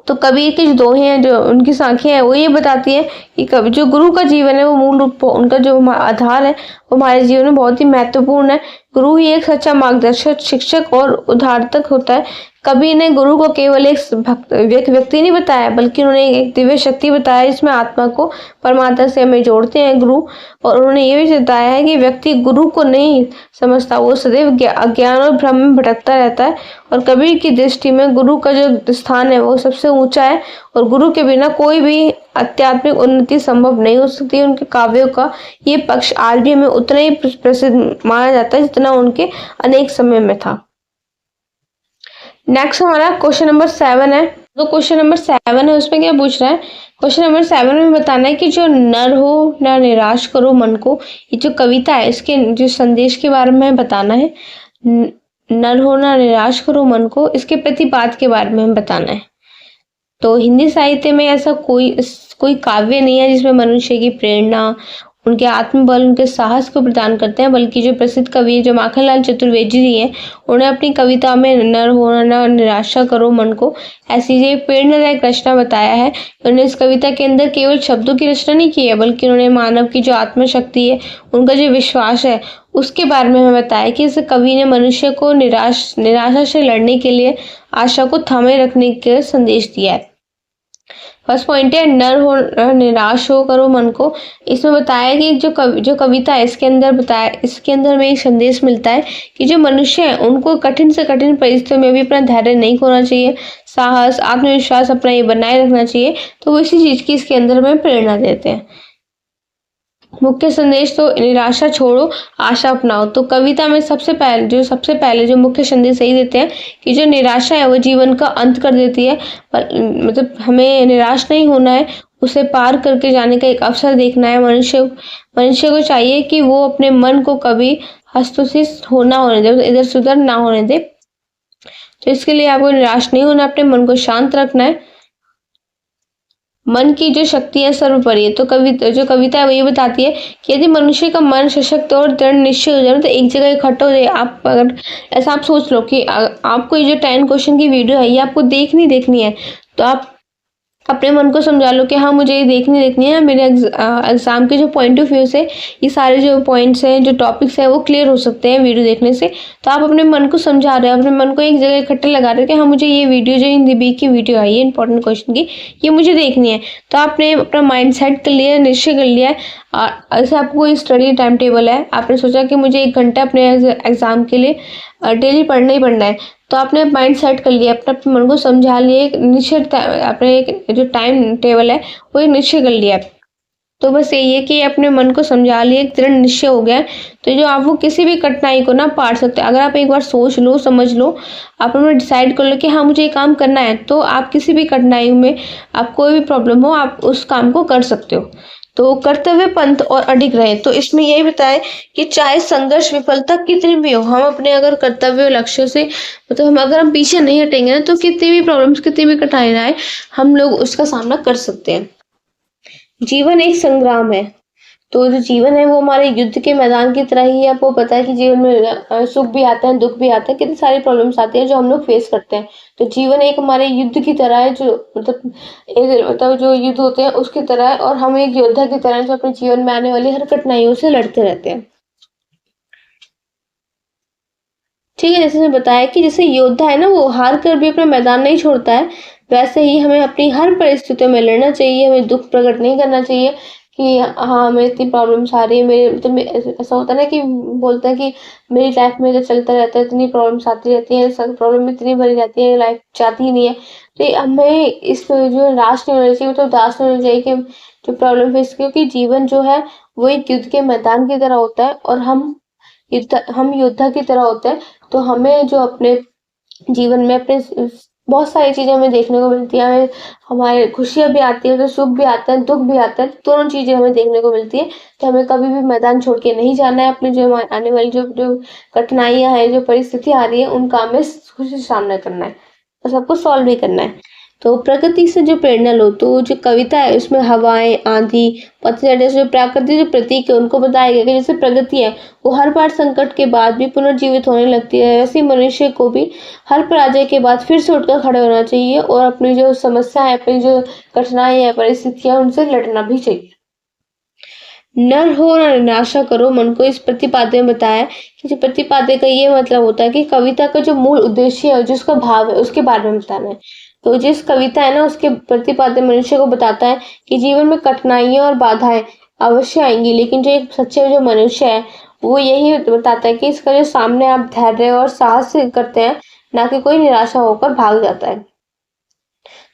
तो कबीर के जो दोहे हैं, जो उनकी साखियां हैं, वो ये बताती है कि जो गुरु का जीवन है वो मूल रूप उनका जो आधार है वो हमारे जीवन में बहुत ही महत्वपूर्ण है। गुरु ही एक सच्चा मार्गदर्शक, शिक्षक और उद्धारक होता है। कबीर ने गुरु को केवल एक व्यक्ति नहीं बताया बल्कि उन्होंने एक दिव्य शक्ति बताया जिसमें आत्मा को परमात्मा से हमें जोड़ते हैं गुरु। और उन्होंने ये भी बताया है कि व्यक्ति गुरु को नहीं समझता, वो सदैव अज्ञान और भ्रम में भटकता रहता है। और कबीर की दृष्टि में गुरु का जो स्थान है वो सबसे ऊंचा है और गुरु के बिना कोई भी आध्यात्मिक उन्नति संभव नहीं हो सकती। उनके काव्यों का ये पक्ष आज भी हमें उतना ही प्रसिद्ध माना जाता है जितना उनके अनेक समय में था। नेक्स्ट हमारा क्वेश्चन नंबर 7 है। तो क्वेश्चन नंबर 7 है, उसमें क्या पूछ रहा है, क्वेश्चन नंबर 7 में बताना है कि जो नर हो ना निराश करो मन को, ये जो कविता है इसके जो संदेश के बारे में बताना है। नर हो ना निराश करो मन को, इसके प्रतिपाद के बारे में बताना है। तो हिंदी साहित्य में ऐसा कोई काव्य नहीं है जिसमें मनुष्य की प्रेरणा, उनके आत्मबल, उनके साहस को प्रदान करते हैं, बल्कि जो प्रसिद्ध कवि है जो माखनलाल चतुर्वेदी जी हैं, उन्हें अपनी कविता में नर होना ना निराशा करो मन को ऐसी ये प्रेरणादायक रचना बताया है। उन्होंने इस कविता के अंदर केवल शब्दों की रचना नहीं की है, बल्कि उन्होंने मानव की जो आत्मशक्ति है, उनका जो विश्वास है, उसके बारे में हमें बताया कि इस कवि ने मनुष्य को निराशा से लड़ने के लिए आशा को थामे रखने का संदेश दिया है। फर्स्ट पॉइंट है नर हो निराश हो करो मन को। इसमें बताया कि जो कविता है इसके अंदर में एक संदेश मिलता है कि जो मनुष्य है उनको कठिन से कठिन परिस्थितियों में भी अपना धैर्य नहीं खोना चाहिए, साहस आत्मविश्वास अपना ये बनाए रखना चाहिए। तो वो इसी चीज की इसके अंदर में प्रेरणा देते हैं। मुख्य संदेश तो निराशा छोड़ो, आशा अपनाओ। तो कविता में सबसे पहले जो मुख्य संदेश यही देते हैं कि जो निराशा है वो जीवन का अंत कर देती है, पर मतलब हमें निराश नहीं होना है, उसे पार करके जाने का एक अवसर देखना है। मनुष्य को चाहिए कि वो अपने मन को कभी हस्तोचित होना होने दे, इधर से उधर ना होने दे। तो इसके लिए आपको निराश नहीं होना, अपने मन को शांत रखना है। मन की जो शक्ति है सर्वोपरि है। तो कविता है वो ये बताती है कि यदि मनुष्य का मन सशक्त और दृढ़ निश्चय हो जाए तो एक जगह इकट्ठा हो जाए। आप अगर ऐसा आप सोच लो कि आपको ये जो 10 क्वेश्चन की वीडियो है ये आपको देखनी है, तो आप अपने मन को समझा लो कि हाँ मुझे ये देखनी है। मेरे एग्जाम के जो पॉइंट ऑफ व्यू से ये सारे जो पॉइंट्स हैं, जो टॉपिक्स हैं, वो क्लियर हो सकते हैं वीडियो देखने से। तो आप अपने मन को समझा रहे हो, अपने मन को एक जगह इकट्ठे लगा रहे हो कि हाँ मुझे ये वीडियो जो हिंदी बी की वीडियो आई है इंपॉर्टेंट क्वेश्चन की, ये मुझे देखनी है। तो आपने अपना माइंड सेट कर लिया, निश्चय कर लिया है। ऐसे आपको कोई स्टडी टाइम टेबल है, आपने सोचा कि मुझे 1 घंटा अपने एग्जाम के लिए डेली पढ़ना ही पढ़ना है। तो आपने माइंड सेट कर लिया, अपने मन को समझा लिया, एक निश्चित अपने एक जो टाइम टेबल है वो एक निश्चय कर लिया। तो बस यही है कि अपने मन को समझा लिया, एक दृढ़ निश्चय हो गया, तो जो आप वो किसी भी कठिनाई को ना पार सकते हैं। अगर आप एक बार सोच लो, समझ लो, आप अपना डिसाइड कर लो कि हाँ मुझे ये काम करना है, तो आप किसी भी कठिनाई में, आप कोई भी प्रॉब्लम हो, आप उस काम को कर सकते हो। तो कर्तव्य पंथ और अडिग रहे। तो इसमें यही बताए कि चाहे संघर्ष विफलता कितनी भी हो, हम अपने अगर कर्तव्य और लक्ष्य से मतलब अगर हम पीछे नहीं हटेंगे ना, तो कितनी भी प्रॉब्लम्स, कितनी भी कठिनाई हम लोग उसका सामना कर सकते हैं। जीवन एक संग्राम है। तो जो जीवन है वो हमारे युद्ध के मैदान की तरह ही है। आपको पता है कि जीवन में सुख भी आता है, दुख भी आता है, कितनी सारी प्रॉब्लम्स आती है जो हम लोग फेस करते हैं। तो जीवन एक हमारे युद्ध की तरह है, जो मतलब जो युद्ध होते हैं उसकी तरह है, और हम एक योद्धा की तरह जो अपने जीवन में आने वाली हर कठिनाइयों से लड़ते रहते हैं। ठीक है, जैसे मैं बताया कि जैसे योद्धा है ना, वो हार कर भी अपना मैदान नहीं छोड़ता है, वैसे ही हमें अपनी हर परिस्थितियों में लड़ना चाहिए। हमें दुख प्रकट नहीं करना चाहिए कि हाँ मेरे इतनी प्रॉब्लम्स आ रही है, मेरे मतलब ऐसा होता है ना कि बोलते हैं कि मेरी लाइफ में जो चलता रहता है, इतनी प्रॉब्लम्स आती रहती है, सब प्रॉब्लम इतनी भरी रहती है, लाइफ जाती ही नहीं है। तो हमें इस जो निराश नहीं होना चाहिए, तो उदास नहीं होना चाहिए कि जो प्रॉब्लम फेस, क्योंकि जीवन जो है वो एक युद्ध के मैदान की तरह होता है, और हम योद्धा की तरह होते हैं। तो हमें जो अपने जीवन में अपने बहुत सारी चीजें हमें देखने को मिलती है। हमें हमारे खुशियां भी आती है, तो सुख भी आता है, दुख भी आता है, दोनों चीजें हमें देखने को मिलती है। तो हमें कभी भी मैदान छोड़ के नहीं जाना है। अपने जो आने वाली जो कठिनाइयां हैं, जो परिस्थिति आ रही है, उनका हमें खुशी से सामना करना है और सबको सॉल्व भी करना है। तो प्रकृति से जो प्रेरणा लो। तो जो कविता है उसमें हवाएं, आंधी, पतझड़ जैसे जो प्राकृतिक जो प्रतीक है उनको बताया गया कि जैसे प्रगति है वो हर बार संकट के बाद भी पुनर्जीवित होने लगती है, वैसे मनुष्य को भी हर पराजय के बाद फिर से उठकर खड़े होना चाहिए, और अपनी जो समस्या है, अपनी जो कठिनाई है, परिस्थितियां, उनसे लड़ना भी चाहिए। नर हो ना निराशा करो मन को, इस प्रतिपाद्य में बताया कि जो प्रतिपाद्य का ये मतलब होता है कि कविता का जो मूल उद्देश्य है, जिसका भाव है, उसके बारे में बताना है। तो जिस कविता है ना, उसके प्रतिपाद्य मनुष्य को बताता है कि जीवन में कठिनाइयां और बाधाएं अवश्य आएंगी, लेकिन जो एक सच्चे जो मनुष्य है वो यही बताता है कि इसका जो सामने आप धैर्य और साहस से करते हैं, ना कि कोई निराशा होकर भाग जाता है।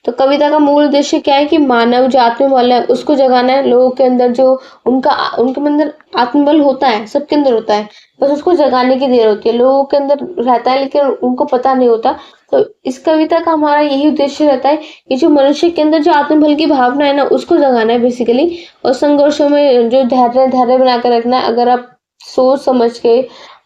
तो कविता का मूल उद्देश्य क्या है कि मानव जो आत्मबल है उसको जगाना है। लोगों के अंदर जो उनके अंदर आत्मबल होता है, सबके अंदर होता है, बस उसको जगाने की देर होती है। लोगों के अंदर रहता है लेकिन उनको पता नहीं होता। तो इस कविता का हमारा यही उद्देश्य रहता है कि जो मनुष्य के अंदर जो आत्मबल की भावना है ना, उसको जगाना है बेसिकली। और संघर्षों में जो धैर्य बनाकर रखना है। अगर आप सोच समझ के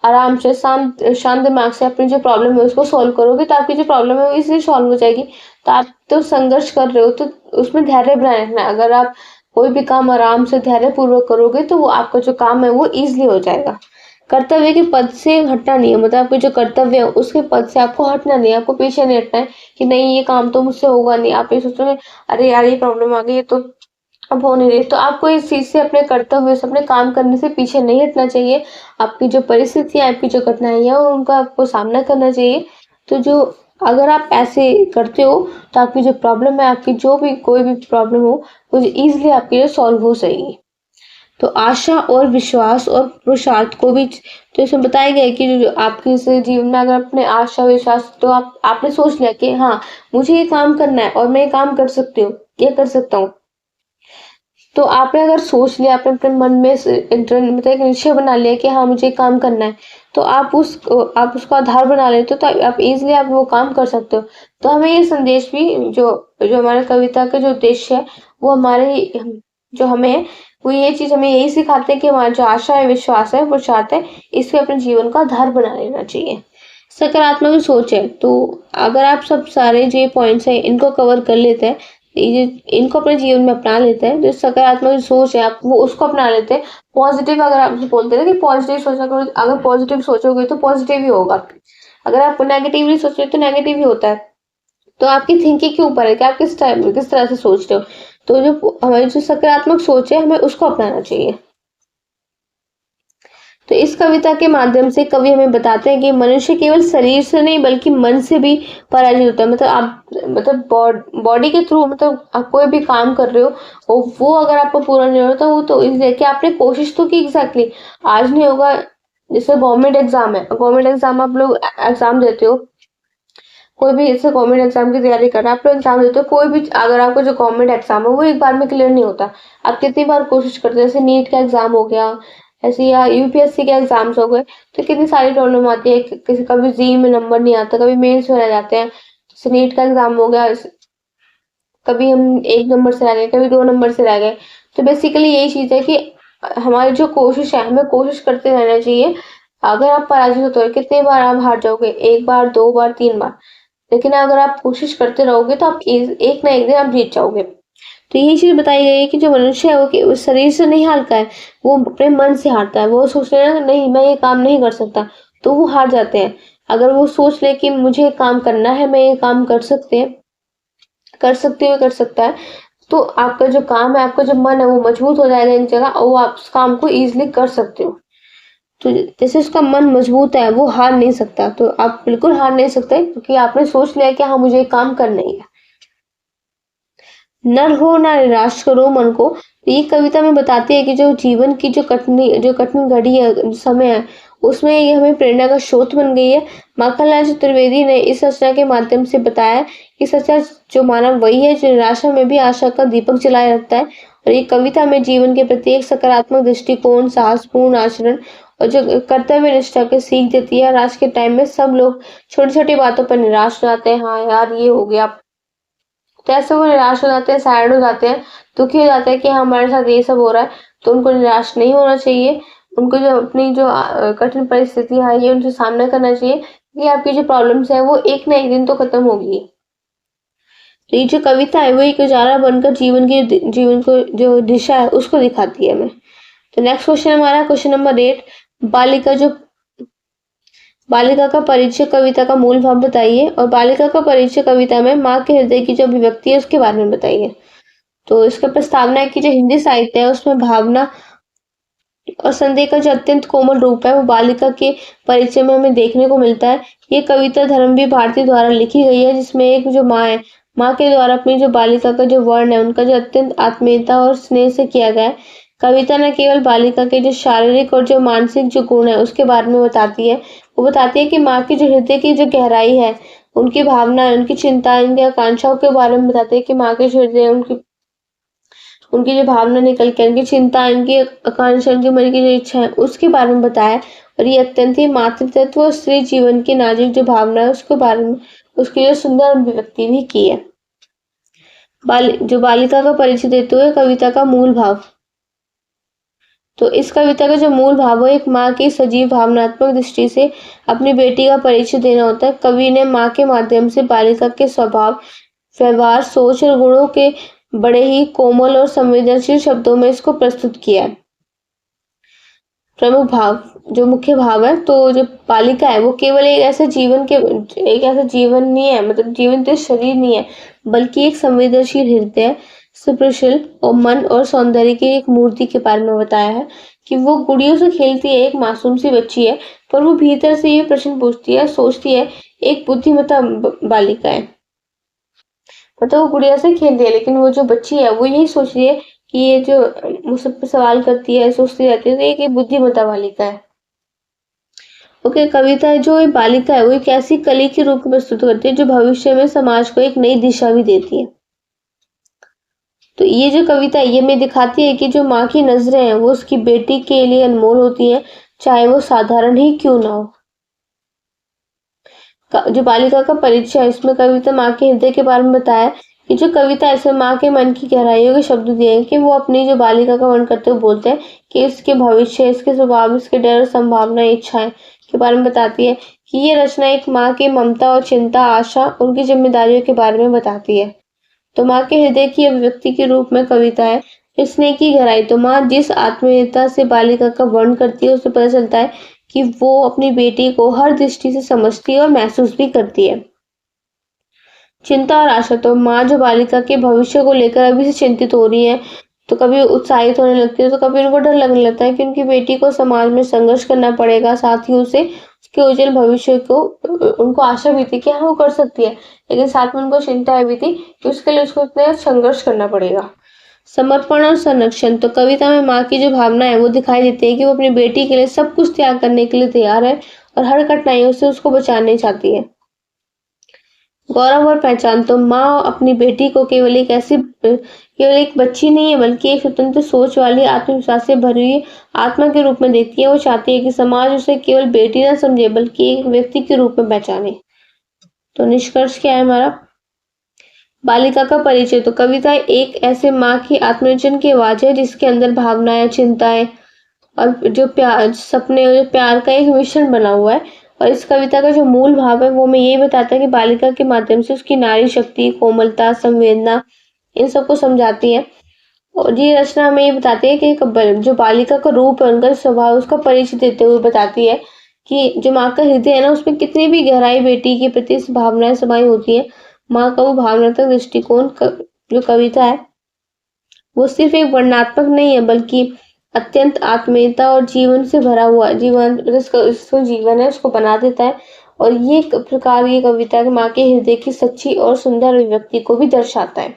आराम से शांत दिमाग से अपनी जो प्रॉब्लम है उसको सॉल्व करोगे तो आपकी जो प्रॉब्लम है वो इजीली सॉल्व हो जाएगी। तो आप तो संघर्ष कर रहे हो तो उसमें धैर्य बनाए रखना। अगर आप कोई भी काम आराम से धैर्य पूर्वक करोगे तो वो आपका जो काम है वो इजीली हो जाएगा। कर्तव्य के पद से हटना नहीं है, मतलब आपके जो कर्तव्य है उसके पद से आपको हटना नहीं है, आपको पीछे नहीं हटना है कि नहीं ये काम तो मुझसे होगा नहीं। आप ये सोचोगे अरे यार ये प्रॉब्लम आ गई है तो अब हो नहीं रही। तो आपको इस चीज से, अपने कर्तव्य से, अपने काम करने से पीछे नहीं हटना चाहिए। आपकी जो परिस्थितियां, आपकी जो कठिनाइयां उनका आपको सामना करना चाहिए। तो जो अगर आप ऐसे करते हो तो आपकी जो प्रॉब्लम है, आपकी जो भी कोई भी प्रॉब्लम हो वो इजीली आपकी सॉल्व हो जाएगी। तो आशा और विश्वास और पुरुषार्थ को भी तो इसमें बताया गया है कि जो आपके इस जीवन में अगर अपने आशा विश्वास, तो आपने सोच लिया कि हाँ मुझे ये काम करना है और मैं ये काम कर सकती हूँ, ये कर सकता हूँ। तो आपने अगर सोच लिया, आपने अपने मन में मतलब एक निश्चय बना लिया कि हाँ मुझे काम करना है, तो आप उसको आधार बना लेते हो तो आप इजीली आप वो काम कर सकते हो। तो हमें ये संदेश भी जो जो हमारे कविता का जो उद्देश्य है वो हमारे जो हमें वो ये चीज हमें यही सिखाते हैं कि हमारा जो आशा है, विश्वास है, पुरुषार्थ है, इसको अपने जीवन का आधार बना लेना चाहिए। सकारात्मक सोच है, तो अगर आप सब सारे जो पॉइंट्स हैं इनको कवर कर लेते हैं, इनको अपने जीवन में अपना लेते हैं, जो सकारात्मक सोच है आप वो उसको अपना लेते हैं। पॉजिटिव, अगर आप बोलते हैं ना कि पॉजिटिव सोचना करो, अगर पॉजिटिव सोचोगे तो पॉजिटिव ही होगा। अगर आप नेगेटिवली सोचोगे तो नेगेटिव ही होता है। तो आपकी थिंकिंग के ऊपर है कि आप किस तरह से सोच रहे हो। तो जो हमारी जो सकारात्मक सोच है हमें उसको अपनाना चाहिए। तो इस कविता के माध्यम से कवि हमें बताते हैं कि मनुष्य केवल शरीर से नहीं बल्कि मन से भी पराजित होता है। मतलब आप बॉडी के थ्रू, मतलब आप कोई भी काम कर रहे हो और वो अगर आपको पूरा नहीं हो रहा तो वो तो इसलिए कि आपने कोशिश तो की एग्जैक्टली। आज नहीं होगा, जैसे गवर्नमेंट एग्जाम है, गवर्नमेंट एग्जाम आप लोग एग्जाम देते हो, कोई भी ऐसे गवर्नमेंट एग्जाम की तैयारी कर रहा है, आप लोग एग्जाम देते हो, कोई भी अगर आपको जो गवर्नमेंट एग्जाम है वो एक बार में क्लियर नहीं होता। आप कितनी बार कोशिश करते हो, जैसे नीट का एग्जाम हो गया, ऐसे या यूपीएससी के एग्जाम्स हो गए, तो कितनी सारी प्रॉब्लम आती है। किसी कभी जी में नंबर नहीं आता, कभी मेंस में रह जाते हैं। जैसे नीट का एग्जाम हो गया, कभी हम 1 नंबर से रह गए, कभी 2 नंबर से रह गए। तो बेसिकली यही चीज है कि हमारी जो कोशिश है, हमें कोशिश करते रहना चाहिए। अगर आप पराजित होते हो, कितनी बार आप हार जाओगे, 1 बार, 2 बार, 3 बार, लेकिन अगर आप कोशिश करते रहोगे तो आप एक ना एक दिन आप जीत जाओगे। तो यही चीज बताई गई है कि जो मनुष्य है वो उस शरीर से नहीं हारता है, वो अपने मन से हारता है। वो सोच रहे हैं नहीं मैं ये काम नहीं कर सकता, तो वो हार जाते हैं। अगर वो सोच ले कि मुझे ये काम करना है, मैं ये काम कर सकते हैं, कर सकते हो, कर सकता है, तो आपका जो काम है, आपका जो मन है वो मजबूत हो जाएगा इन जगह, और वो आप उस काम को इजीली कर सकते हो। तो जैसे उसका मन मजबूत है वो हार नहीं सकता, तो आप बिल्कुल हार नहीं सकते क्योंकि आपने सोच लिया कि हाँ मुझे ये काम करना ही है। नर हो ना निराश करो मन को। तो ये कविता में बताती है कि जो जीवन की जो कठिन घड़ी है, समय है, उसमें ये हमें प्रेरणा का स्रोत बन गई है। माखनलाल चतुर्वेदी ने इस रचना के माध्यम से बताया कि सच्चा जो मानव वही है जो निराशा में भी आशा का दीपक जलाए रखता है। और ये कविता में जीवन के प्रति एक सकारात्मक दृष्टिकोण, साहसपूर्ण आचरण और जो कर्तव्य निष्ठा की सीख देती है। और आज के टाइम में सब लोग छोटी छोटी बातों पर निराश हो जाते हैं, हाँ यार ये हो गया, तो ऐसे वो निराश हो जाते हैं, सैड हो जाते हैं, दुखी हो जाते हैं कि हाँ हमारे साथ ये सब हो रहा है। तो उनको निराश नहीं होना चाहिए। उनको जो अपनी जो कठिन परिस्थिति है ये उनसे सामना करना चाहिए कि आपकी जो प्रॉब्लम्स है वो एक ना एक दिन तो खत्म होगी। तो ये जो कविता है वो एक उजाला बनकर जीवन को जो दिशा है उसको दिखाती है हमें। तो नेक्स्ट क्वेश्चन हमारा क्वेश्चन नंबर 8, बालिका का परिचय कविता का मूल भाव बताइए। और बालिका का परिचय कविता में माँ के हृदय की जो अभिव्यक्ति है उसके बारे में बताइए। तो इसका प्रस्तावना है कि जो हिंदी साहित्य है उसमें भावना और संदेह का जो अत्यंत कोमल रूप है वो बालिका के परिचय में हमें देखने को मिलता है। ये कविता धर्मवीर भारती द्वारा लिखी गई है, जिसमें एक जो माँ है, माँ के द्वारा अपनी जो बालिका का जो वर्ण है उनका जो अत्यंत आत्मीयता और स्नेह से किया गया है। कविता न केवल बालिका के जो शारीरिक और जो मानसिक जो गुण है उसके बारे में बताती है, वो बताती है कि माँ की जो हृदय की जो गहराई है उनकी भावनाएं, उनकी चिंताएं, उनकी आकांक्षाओं के बारे में बताते हैं कि माँ के हृदय उनकी उनकी जो भावना निकल के, उनकी चिंता, उनकी आकांक्षा, उनके मन की जो इच्छा है उसके बारे में बताया। और ये अत्यंत ही मातृत्व और स्त्री जीवन की नाजुक जो भावना है उसके बारे में, उसकी जो सुंदर अभिव्यक्ति भी की है। बालिका का परिचय देते हुए कविता का मूल भाव। तो इस कविता का जो मूल भाव है, एक माँ की सजीव भावनात्मक दृष्टि से अपनी बेटी का परिचय देना होता है। कवि ने माँ के माध्यम से बालिका के स्वभाव, व्यवहार, सोच और गुणों के बड़े ही कोमल और संवेदनशील शब्दों में इसको प्रस्तुत किया है। प्रमुख भाव, जो मुख्य भाव है, तो जो बालिका है वो केवल एक ऐसा जीवन नहीं है, मतलब जीवन तो शरीर नहीं है, बल्कि एक संवेदनशील हृदय, सुप्रशील और मन और सौंदर्य की एक मूर्ति के बारे में बताया है कि वो गुड़ियों से खेलती है, एक मासूम सी बच्ची है, पर वो भीतर से ये प्रश्न पूछती है, सोचती है, एक बुद्धिमता बालिका है। मतलब वो गुड़िया से खेल रही है, लेकिन वो जो बच्ची है वो यही सोच रही है कि ये जो मुझसे सवाल करती है, सोचती रहती है, तो एक बुद्धिमता बालिका है। ओके, कविता जो ये बालिका है वो एक ऐसी कली के रूप में प्रस्तुत करती है जो भविष्य में समाज को एक नई दिशा भी देती है। तो ये जो कविता है ये हमें दिखाती है कि जो माँ की नजरें हैं वो उसकी बेटी के लिए अनमोल होती हैं, चाहे वो साधारण ही क्यों ना हो। जो बालिका का परिचय है, इसमें कविता माँ के हृदय के बारे में बताया कि जो कविता ऐसे माँ के मन की गहराइयों के शब्द दिए हैं कि वो अपनी जो बालिका का वर्णन करते हुए बोलते हैं कि इसके भविष्य, इसके स्वभाव, इसके डर, संभावना, इच्छाएं के बारे में बताती है कि ये रचना एक माँ की ममता और चिंता, आशा, उनकी जिम्मेदारियों के बारे में बताती है। तो माँ के हृदय की अभिव्यक्ति के रूप में कविता है। स्नेह की गहराई, तो माँ जिस आत्मीयता से बालिका का वर्णन करती है उससे पता चलता है कि वो अपनी बेटी को हर दृष्टि से समझती है और महसूस भी करती है। चिंता और आशा, तो माँ जो बालिका के भविष्य को लेकर अभी से चिंतित हो रही है, तो कभी उत्साहित होने लगती है, तो कभी उनको डर लगने लगता है कि उनकी बेटी को समाज में संघर्ष करना पड़ेगा। साथ ही उसे उसके उज्जवल भविष्य को उनको आशा भी थी कि हाँ वो कर सकती है, लेकिन साथ में उनको चिंता भी थी कि उसके लिए उसको इतना संघर्ष करना पड़ेगा। समर्पण और संरक्षण, तो कविता में माँ की जो भावना है वो दिखाई देती है कि वो अपनी बेटी के लिए सब कुछ त्याग करने के लिए तैयार है और हर कठिनाइयों से उसको बचाने चाहती है। गौरव और पहचान, तो माँ अपनी बेटी को केवल एक बच्ची नहीं है, बल्कि एक स्वतंत्र सोच वाली, आत्मविश्वास से भरी हुई आत्मा के रूप में देखती है। वो चाहती है कि समाज उसे केवल बेटी ना समझे, बल्कि एक व्यक्ति के रूप में पहचाने। तो निष्कर्ष क्या है हमारा? बालिका का परिचय, तो कविता एक ऐसे माँ की आत्मनिर्भर की आवाज है जिसके अंदर भावनाएं, चिंताएं और जो प्यार, सपने और प्यार का एक मिश्रण बना हुआ है। और इस कविता का जो मूल भाव है वो हमें यही बताता है कि बालिका के माध्यम से उसकी नारी शक्ति, कोमलता, संवेदना, इन सबको समझाती है। और ये रचना हमें ये बताती है कि जो बालिका का रूप है, उनका स्वभाव, उसका परिचय देते हुए बताती है कि जो माँ का हृदय है ना, उसमें कितनी भी गहराई बेटी के प्रति भावनाएं समाई होती है। माँ का वो भावनात्मक दृष्टिकोण जो कविता है वो सिर्फ एक वर्णनात्मक नहीं है, बल्कि अत्यंत आत्मीयता और जीवन से भरा हुआ जीवन है उसको बना देता है। और ये प्रकार ये कविता माँ के हृदय की सच्ची और सुंदर अभिव्यक्ति को भी दर्शाता है।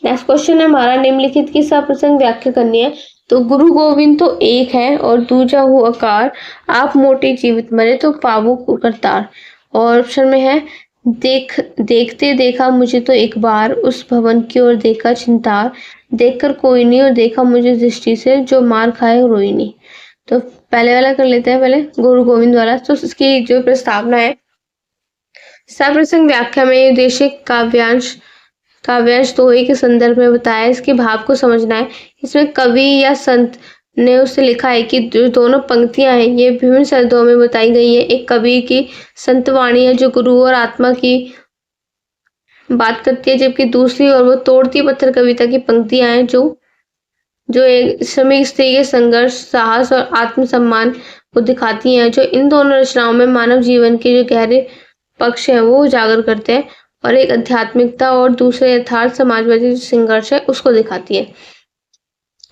नेक्स्ट क्वेश्चन है हमारा, निम्नलिखित की सप्रसंग व्याख्या करनी है। तो गुरु गोविंद तो एक है और दूजा हो आकार, आप मोटे जीवित मरे तो पावो करतार। और ऑप्शन में है, देखते देखा मुझे तो एक बार, उस भवन की ओर देखा चिंतार, देखकर कोई नहीं और देखा मुझे दृष्टि से, जो मार खाए रोई नहीं। तो पहले वाला कर लेते हैं, पहले गुरु गोविंद वाला। तो इसकी जो प्रस्तावना है, सप्रसंग व्याख्या में उद्देश्य काव्यांश दोहे के संदर्भ में बताया, इसके भाव को समझना है। इसमें कवि या संत ने उससे लिखा है कि जो दोनों पंक्तियां हैं ये विभिन्न शब्दों में बताई गई है। एक कवि की संत वाणी है जो गुरु और आत्मा की बात करती है, जबकि दूसरी और वो तोड़ती पत्थर कविता की पंक्तियां हैं जो एक श्रमिक स्त्री के संघर्ष, साहस और आत्मसम्मान को दिखाती हैं, जो इन दोनों रचनाओं में मानव जीवन के जो गहरे पक्ष हैं वो उजागर करते हैं और एक आध्यात्मिकता और दूसरे यथार्थ समाजवादी जो संघर्ष है उसको दिखाती है।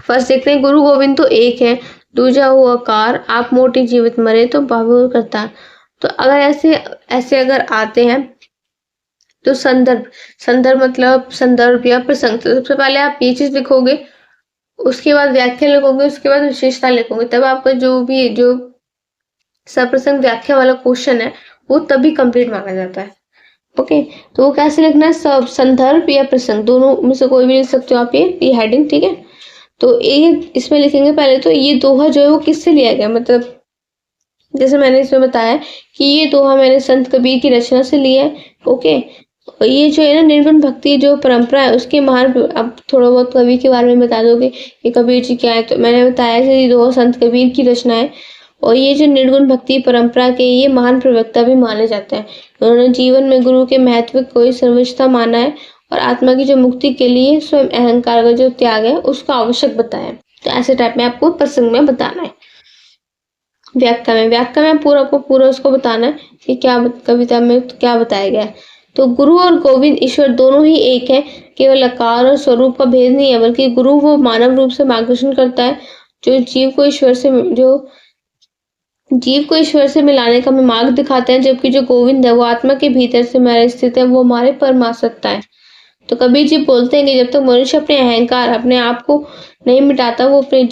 फर्स्ट देखते हैं, गुरु गोविंद तो एक है, दूजा हो आकार, आप मोटे जीवित मरे तो बाबू करता। तो अगर ऐसे अगर आते हैं तो संदर्भ मतलब संदर्भ या प्रसंग। तो सबसे पहले आप ये चीज लिखोगे, उसके बाद व्याख्या लिखोगे, उसके बाद विशेषता लिखोगे, तब आपका जो सप्रसंग व्याख्या वाला क्वेश्चन है वो तभी कंप्लीट माना जाता है। ओके, तो वो कैसे लिखना है, सब संदर्भ या प्रसंग दोनों में से कोई भी लिख सकते हो आप, ये हेडिंग, ठीक है। तो ये इसमें लिखेंगे पहले तो ये दोहा जो है वो किससे लिया गया, मतलब जैसे मैंने इसमें बताया कि ये दोहा मैंने संत कबीर की रचना से लिया है। ओके, और ये जो है ना निर्गुण भक्ति जो परंपरा है उसके महान, अब थोड़ा बहुत कवि के बारे में बता दोगे कि कबीर जी क्या है, तो मैंने बताया कि ये दोहा संत कबीर की रचना है। और ये जो निर्गुण भक्ति परंपरा के ये महान प्रवक्ता भी माने जाते हैं। उन्होंने जीवन में गुरु के महत्व को सर्वोच्चता माना है और आत्मा की जो मुक्ति के लिए स्वयं अहंकार का जो त्याग है उसको आवश्यक बताया है। तो ऐसे टाइप में आपको प्रसंग में बताना है। व्याख्या में पूरा को पूरा उसको बताना है कि क्या कविता में क्या बताया गया है। तो गुरु और गोविंद ईश्वर दोनों ही एक है, केवल आकार और स्वरूप का भेद नहीं है, बल्कि गुरु वो मानव रूप से मार्गदर्शन करता है जो जीव को ईश्वर से मिलाने का मार्ग दिखाते हैं, जबकि जो गोविंद है वो आत्मा के भीतर से हमारे स्थित है, वो हमारे परम सत्ता है। तो कबीर जी बोलते हैं कि जब तक मनुष्य अपने अहंकार अपने आप को नहीं मिटाता, वो अपने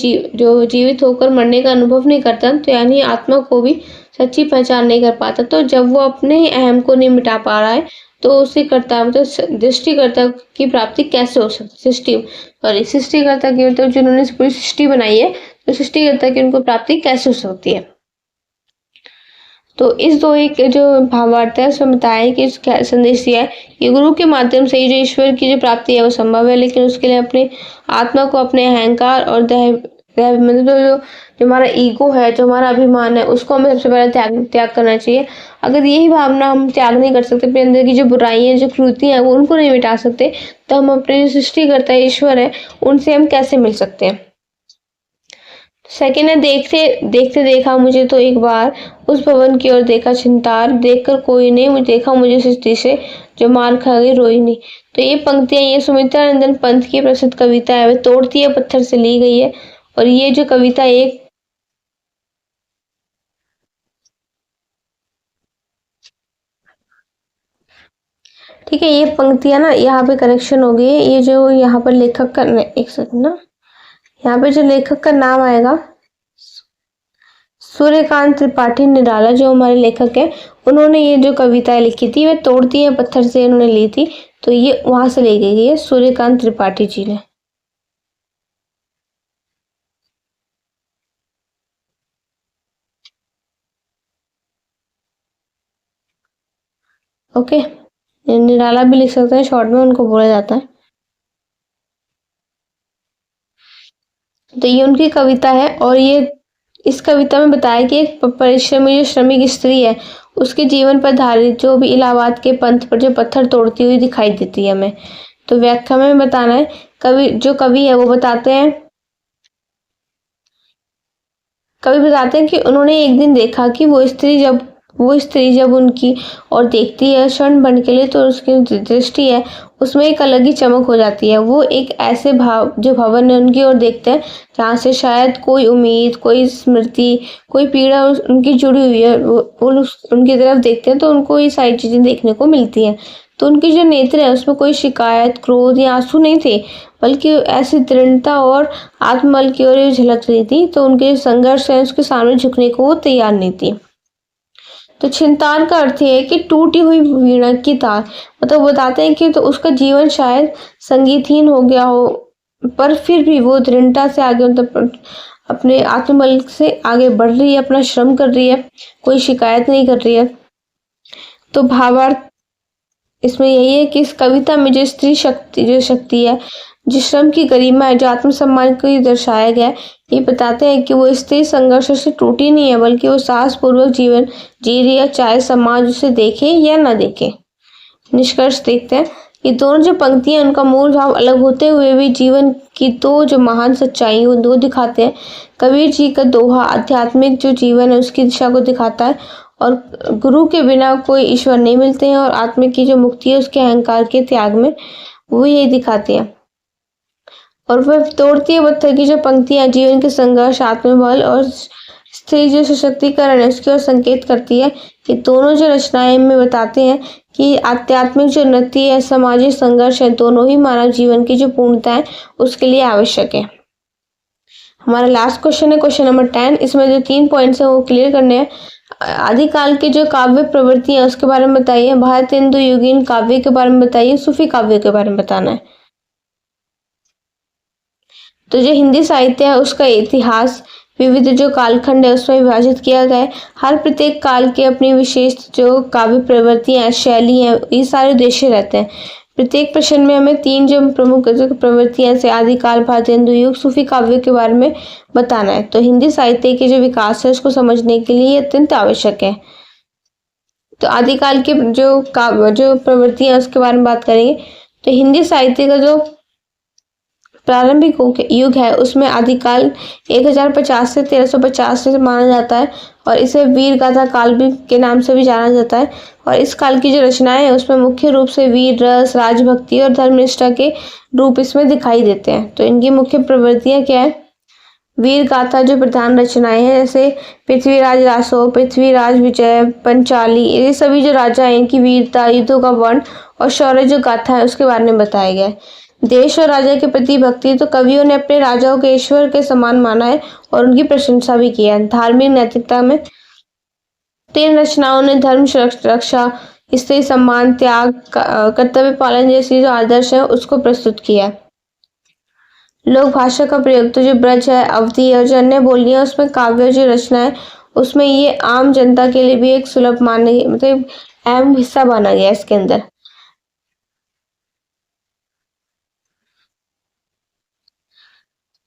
जीवित होकर मरने का अनुभव नहीं करता, तो यानी आत्मा को भी सच्ची पहचान नहीं कर पाता। तो जब वो अपने अहम को नहीं मिटा पा रहा है तो उसे करता मतलब सृष्टिकर्ता की प्राप्ति कैसे हो सकती, सृष्टिकर्ता की मतलब जिन्होंने पूरी सृष्टि बनाई है तो सृष्टिकर्ता की उनको प्राप्ति कैसे हो सकती है। तो इस दोहे के जो भावार्थ है उसमें बताया है कि इसका संदेश दिया है कि गुरु के माध्यम से ही जो ईश्वर की जो प्राप्ति है वो संभव है, लेकिन उसके लिए अपने आत्मा को अपने अहंकार और मतलब जो हमारा ईगो है, जो हमारा अभिमान है, उसको हमें सबसे पहले त्याग करना चाहिए। अगर यही भावना हम त्याग नहीं कर सकते, अपने अंदर की जो बुराइयां जो क्रूतियां हैं वो उनको नहीं मिटा सकते, तो हम अपने जो सृष्टिकर्ता ईश्वर है उनसे हम कैसे मिल सकते हैं। सेकेंड है देखते देखा मुझे तो एक बार उस भवन की ओर देखा छिनतार, देखकर कोई नहीं मुझे देखा मुझे सृष्टि से जो मार खा गई रोई नहीं। तो ये पंक्तियां ये सुमित्रानंदन पंत की प्रसिद्ध कविता है, वह तोड़ती है पत्थर से ली गई है। और ये जो कविता एक ठीक है, ये पंक्तियां ना यहाँ पे करेक्शन हो गई है। ये जो यहाँ पर लेखक का एक सेकंड ना, यहाँ पे जो लेखक का नाम आएगा सूर्यकांत त्रिपाठी निराला, जो हमारे लेखक है, उन्होंने ये जो कविताएं लिखी थी वे तोड़ती है पत्थर से उन्होंने ली थी, तो ये वहां से ली गई है सूर्यकांत त्रिपाठी जी ने। ओके, निराला भी लिख सकते हैं, शॉर्ट में उनको बोला जाता है। तो ये उनकी कविता है और ये इस कविता में बताया कि एक परिश्रमी जो श्रमिक स्त्री है उसके जीवन पर आधारित जो भी इलाहाबाद के पंथ पर जो पत्थर तोड़ती हुई दिखाई देती है हमें। तो व्याख्या में बताना है, कवि है वो बताते हैं, कवि बताते हैं कि उन्होंने एक दिन देखा कि वो स्त्री जब उनकी और देखती है क्षण भर के लिए, तो उसकी दृष्टि है उसमें एक अलग ही चमक हो जाती है। वो एक ऐसे जो भवन है उनकी ओर देखते हैं जहाँ से शायद कोई उम्मीद, कोई स्मृति, कोई पीड़ा उनकी जुड़ी हुई है। वो उनकी तरफ देखते हैं तो उनको ये सारी चीजें देखने को मिलती हैं। तो उनकी जो नेत्र है उसमें कोई शिकायत, क्रोध या आंसू नहीं थे, बल्कि ऐसी दृढ़ता और आत्मबल की ओर झलक रही थी। तो उनके संघर्ष है उसके सामने झुकने को वो तैयार नहीं थी। तो छिनतार का अर्थ है कि टूटी हुई वीणा की तार, मतलब बताते हैं कि तो उसका जीवन शायद संगीतहीन हो गया हो, पर फिर भी वो दृढ़ता से आगे मतलब अपने आत्मबल से आगे बढ़ रही है, अपना श्रम कर रही है, कोई शिकायत नहीं कर रही है। तो भावार्थ इसमें यही है कि इस कविता में जो शक्ति है, जिस श्रम की गरिमा है, जो आत्मसम्मान को दर्शाया गया है, ये बताते हैं कि वो स्त्री संघर्ष से टूटी नहीं है, बल्कि वो साहस पूर्वक जीवन जी रही है, चाहे समाज उसे देखे या ना देखे। निष्कर्ष देखते हैं, ये दोनों जो पंक्तियां उनका मूल भाव अलग होते हुए भी जीवन की दो जो महान सच्चाई दो दिखाते हैं। कबीर जी का दोहा आध्यात्मिक जो जीवन है उसकी दिशा को दिखाता है, और गुरु के बिना कोई ईश्वर नहीं मिलते हैं, और आत्मा की जो मुक्ति है उसके अहंकार के त्याग में वो यही दिखाती है। और वह तोड़ती है पत्थर की जो पंक्तियां जीवन के संघर्ष, आत्मबल और स्त्री जो सशक्तिकरण है उसकी ओर संकेत करती है। कि दोनों जो रचनाएं में बताते हैं कि आध्यात्मिक जो उन्नति है, सामाजिक संघर्ष है, दोनों ही मानव जीवन की जो पूर्णता है उसके लिए आवश्यक है। हमारा लास्ट क्वेश्चन है क्वेश्चन नंबर 10। इसमें जो 3 पॉइंट्स है वो क्लियर करने हैं। आदिकाल के जो काव्य प्रवृत्ति है उसके बारे में बताइए, भारतेंदु युगीन काव्य के बारे में बताइए, सूफी काव्य के बारे में बताना है। तो जो हिंदी साहित्य है उसका इतिहास विविध जो कालखंड है उसमें विभाजित किया गया है। हर प्रत्येक काल के अपनी विशेष जो काव्य प्रवृत्तियां शैली हैं, ये सारे उद्देश्य रहते हैं। प्रत्येक प्रश्न में हमें 3 जो प्रमुख जो प्रवृत्तियां से आदिकाल, भारतेंदु युग, सूफी काव्य के बारे में बताना है। तो हिंदी साहित्य के जो विकास है उसको समझने के लिए अत्यंत आवश्यक है। तो आदिकाल के जो प्रवृत्तियां है उसके बारे में बात करेंगे। तो हिंदी साहित्य का जो प्रारंभिक युग है उसमें आदिकाल 1050 से 1350 से माना जाता है और इसे वीर गाथा काल भी के नाम से भी जाना जाता है। और इस काल की जो रचनाएं हैं उसमें मुख्य रूप से वीर रस, राजभक्ति और धर्मनिष्ठा के रूप इसमें दिखाई देते हैं। तो इनकी मुख्य प्रवृत्तियां क्या है? वीर गाथा जो प्रधान रचनाएं हैं, जैसे पृथ्वीराज रासो, पृथ्वीराज विजय, पंचाली, ये सभी जो राजा हैं इनकी वीरता, युद्धों का वर्ण और शौर्य जो गाथा है उसके बारे में बताया गया है। देश और राजा के प्रति भक्ति, तो कवियों ने अपने राजाओं के ईश्वर के समान माना है और उनकी प्रशंसा भी की है। धार्मिक नैतिकता में 3 रचनाओं ने धर्म रक्षा, स्त्री सम्मान, त्याग, कर्तव्य पालन जैसी जो आदर्श है उसको प्रस्तुत किया है। लोक भाषा का प्रयोग, तो जो ब्रज है, अवधी और जो अन्य बोलियां उसमें काव्य जो रचना है उसमें ये आम जनता के लिए भी एक सुलभ माने मतलब अहम हिस्सा माना गया इसके अंदर।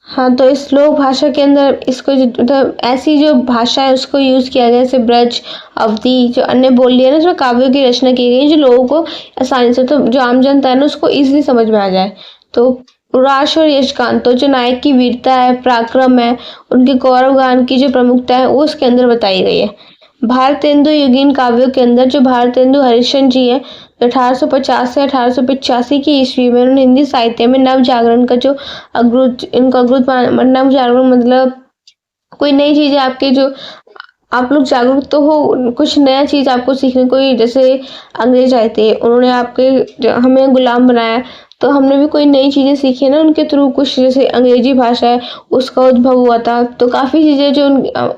हाँ, तो इस लोक भाषा के अंदर इसको मतलब ऐसी जो भाषा है उसको यूज किया गया, जैसे ब्रज, अवधी, जो अन्य बोली है ना उसमें काव्यों की रचना की गई जो लोगों को आसानी से, तो जो आम जनता है ना उसको इजीली समझ में आ जाए। तो उराश और यशगान, तो जो नायक की वीरता है, पराक्रम है, उनके गौरव गान की जो प्रमुखता है वो उसके अंदर बताई गई है। भारतेंदु युगीन काव्यों के अंदर जो भारतेंदु हरिश्चंद्र जी है, 1850 से 1885 की ईस्वी में उन्होंने हिंदी साहित्य में नव जागरण का जो नव जागरण मतलब कोई नई चीजें आपके जो आप लोग जागरूक तो हो, कुछ नया चीज आपको सीखने, कोई जैसे अंग्रेज आए थे उन्होंने हमें गुलाम बनाया, तो हमने भी कोई नई चीजें सीखी ना उनके थ्रू, कुछ जैसे अंग्रेजी भाषा है उसका उद्भव हुआ था। तो काफी चीजें जो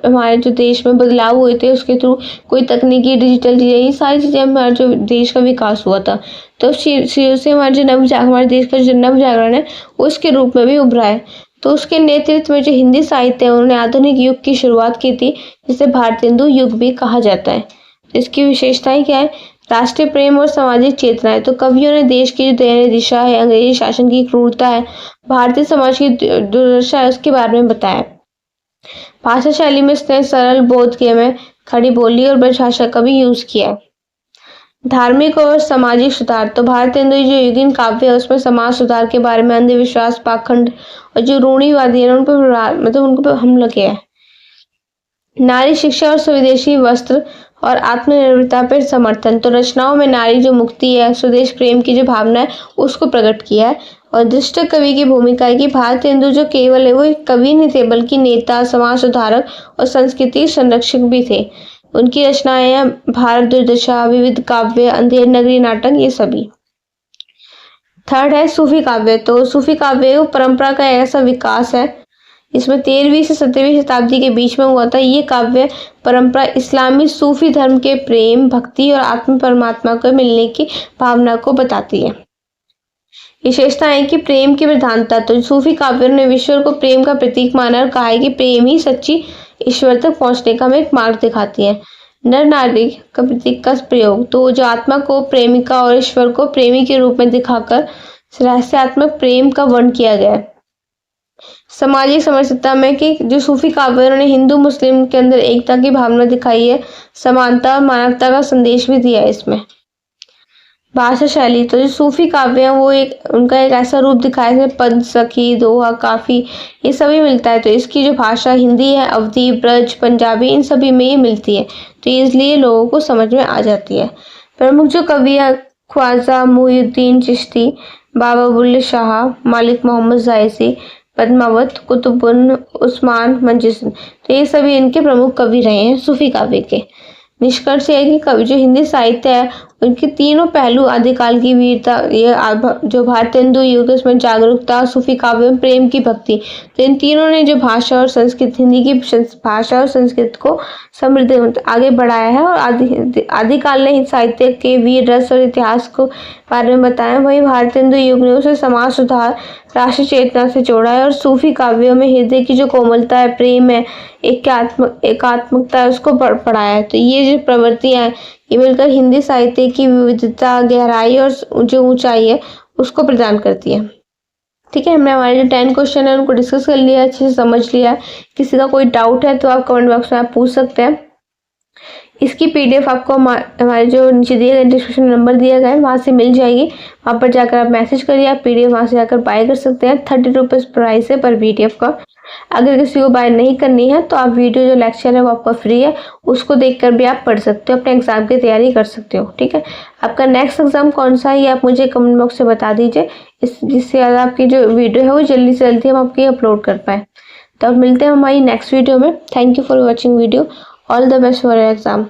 हमारे जो देश में बदलाव हुए थे उसके थ्रू, कोई तकनीकी डिजिटल चीजें, ये सारी चीजें हमारे जो देश का विकास हुआ था। तो से हमारे देश का जो नव जागरण है उसके रूप में भी उभरा है। तो उसके नेतृत्व में जो हिंदी साहित्य है उन्होंने आधुनिक युग की शुरुआत की थी, जिसे भारतेंदु युग भी कहा जाता है। तो इसकी विशेषताएं क्या है? राष्ट्रीय प्रेम और सामाजिक चेतना है। तो कवियों ने देश की जो दयनीय दिशा है, अंग्रेजी शासन की क्रूरता है, भारतीय समाज की दुर्दशा है, उसके बारे में बताया। भाषा शैली में इसने सरल बोधगम्य में खड़ी बोली और ब्रज भाषा का भी यूज किया है। धार्मिक और सामाजिक सुधार, तो भारतेंदु जो युगीन काव्य है उसमें समाज सुधार के बारे में, अंधविश्वास, पाखंड और जो रूढ़िवादी है उन पर उनको हमला किया है। नारी शिक्षा और स्वदेशी वस्त्र और आत्मनिर्भरता पर समर्थन, तो रचनाओं में नारी जो मुक्ति है, स्वदेश प्रेम की जो भावना है उसको प्रकट किया है। और दृष्ट कवि की भूमिका है कि भारतेंदु जो केवल है वो एक कवि नहीं थे बल्कि नेता, समाज सुधारक और संस्कृति संरक्षक भी थे। उनकी रचनाएं हैं भारत दुर्दशा, विविध काव्य, अंधेर नगरी नाटक, ये सभी। थर्ड है सूफी काव्य। तो सूफी काव्य परंपरा का ऐसा विकास है, इसमें 13वीं से 17वीं शताब्दी के बीच में हुआ था। ये काव्य परंपरा इस्लामी सूफी धर्म के प्रेम, भक्ति और आत्म परमात्मा को मिलने की भावना को बताती है। विशेषता है कि प्रेम की प्रधानता, तो सूफी काव्यों ने ईश्वर को प्रेम का प्रतीक माना और कहा है कि प्रेम ही सच्ची ईश्वर तक पहुंचने का हमें एक मार्ग दिखाती है। नर नारी का प्रतीक का प्रयोग, तो जो आत्मा को प्रेमिका और ईश्वर को प्रेमी के रूप में दिखाकर रहस्यात्मक प्रेम का वर्णन किया गया है। सामाजिक समरसता में कि जो सूफी काव्य उन्होंने हिंदू मुस्लिम के अंदर एकता की भावना दिखाई है, समानता और मानवता का संदेश भी दिया है इसमें। भाषा शैली, तो जो सूफी काव्य है वो उनका एक ऐसा रूप दिखाया है, पद, सखी, दोहा, काफी, ये सभी मिलता है। तो इसकी जो भाषा हिंदी है, अवधी, ब्रज, पंजाबी, इन सभी में ये मिलती है, तो इसलिए लोगों को समझ में आ जाती है। प्रमुख जो कवि है ख्वाजा मुइनुद्दीन चिश्ती, बाबा बुल्ले शाह, मलिक मोहम्मद जायसी, पद्मावत, कुतुबुन उस्मान मंजिस, तो ये सभी इनके प्रमुख कवि रहे हैं सूफी काव्य के। निष्कर्ष है कि कवि जो हिंदी साहित्य है उनके तीनों पहलू आदिकाल की वीरता, ये जो भारतीय हिंदू युग है उसमें जागरूकता, सूफी काव्य में प्रेम की भक्ति, तो इन तीनों ने जो भाषा और संस्कृत, हिंदी की भाषा और संस्कृत को समृद्ध आगे बढ़ाया है। और आदिकाल ने साहित्य के वीर रस और इतिहास को बारे में बताया। वही भारतीय हिंदू युग ने उसे समाज सुधार, राष्ट्रीय चेतना से जोड़ा है। और सूफी काव्यों में हृदय की जो कोमलता है, प्रेम है, एकात्मकता है, उसको पढ़ाया है। तो ये जो प्रवृत्तियां हैं ये मिलकर हिंदी साहित्य की विविधता, गहराई और जो ऊंचाई है उसको प्रदान करती है। ठीक है, हमने हमारे जो 10 क्वेश्चन है उनको डिस्कस कर लिया, अच्छे से समझ लिया। किसी का कोई डाउट है तो आप कमेंट बॉक्स में आप पूछ सकते हैं। इसकी पीडीएफ आपको हमारे जो नीचे दिए गए डिस्क्रिप्शन नंबर दिया गया है वहाँ से मिल जाएगी। वहाँ पर जाकर आप मैसेज करिए, आप पीडीएफ वहाँ से जाकर बाय कर सकते हैं। 30 रुपीज़ प्राइस है पर पीडीएफ का। अगर किसी को बाय नहीं करनी है तो आप वीडियो जो लेक्चर है वो आपका फ्री है, उसको देखकर भी आप पढ़ सकते हो, अपने एग्जाम की तैयारी कर सकते हो। ठीक है, आपका नेक्स्ट एग्जाम कौन सा है ये आप मुझे कमेंट बॉक्स से बता दीजिए, जिससे ज़्यादा आपकी जो वीडियो है वो जल्दी से जल्दी हम आपकी अपलोड कर पाए। तो अब मिलते हैं हमारी नेक्स्ट वीडियो में। Thank you for watching video. All the best for your exam.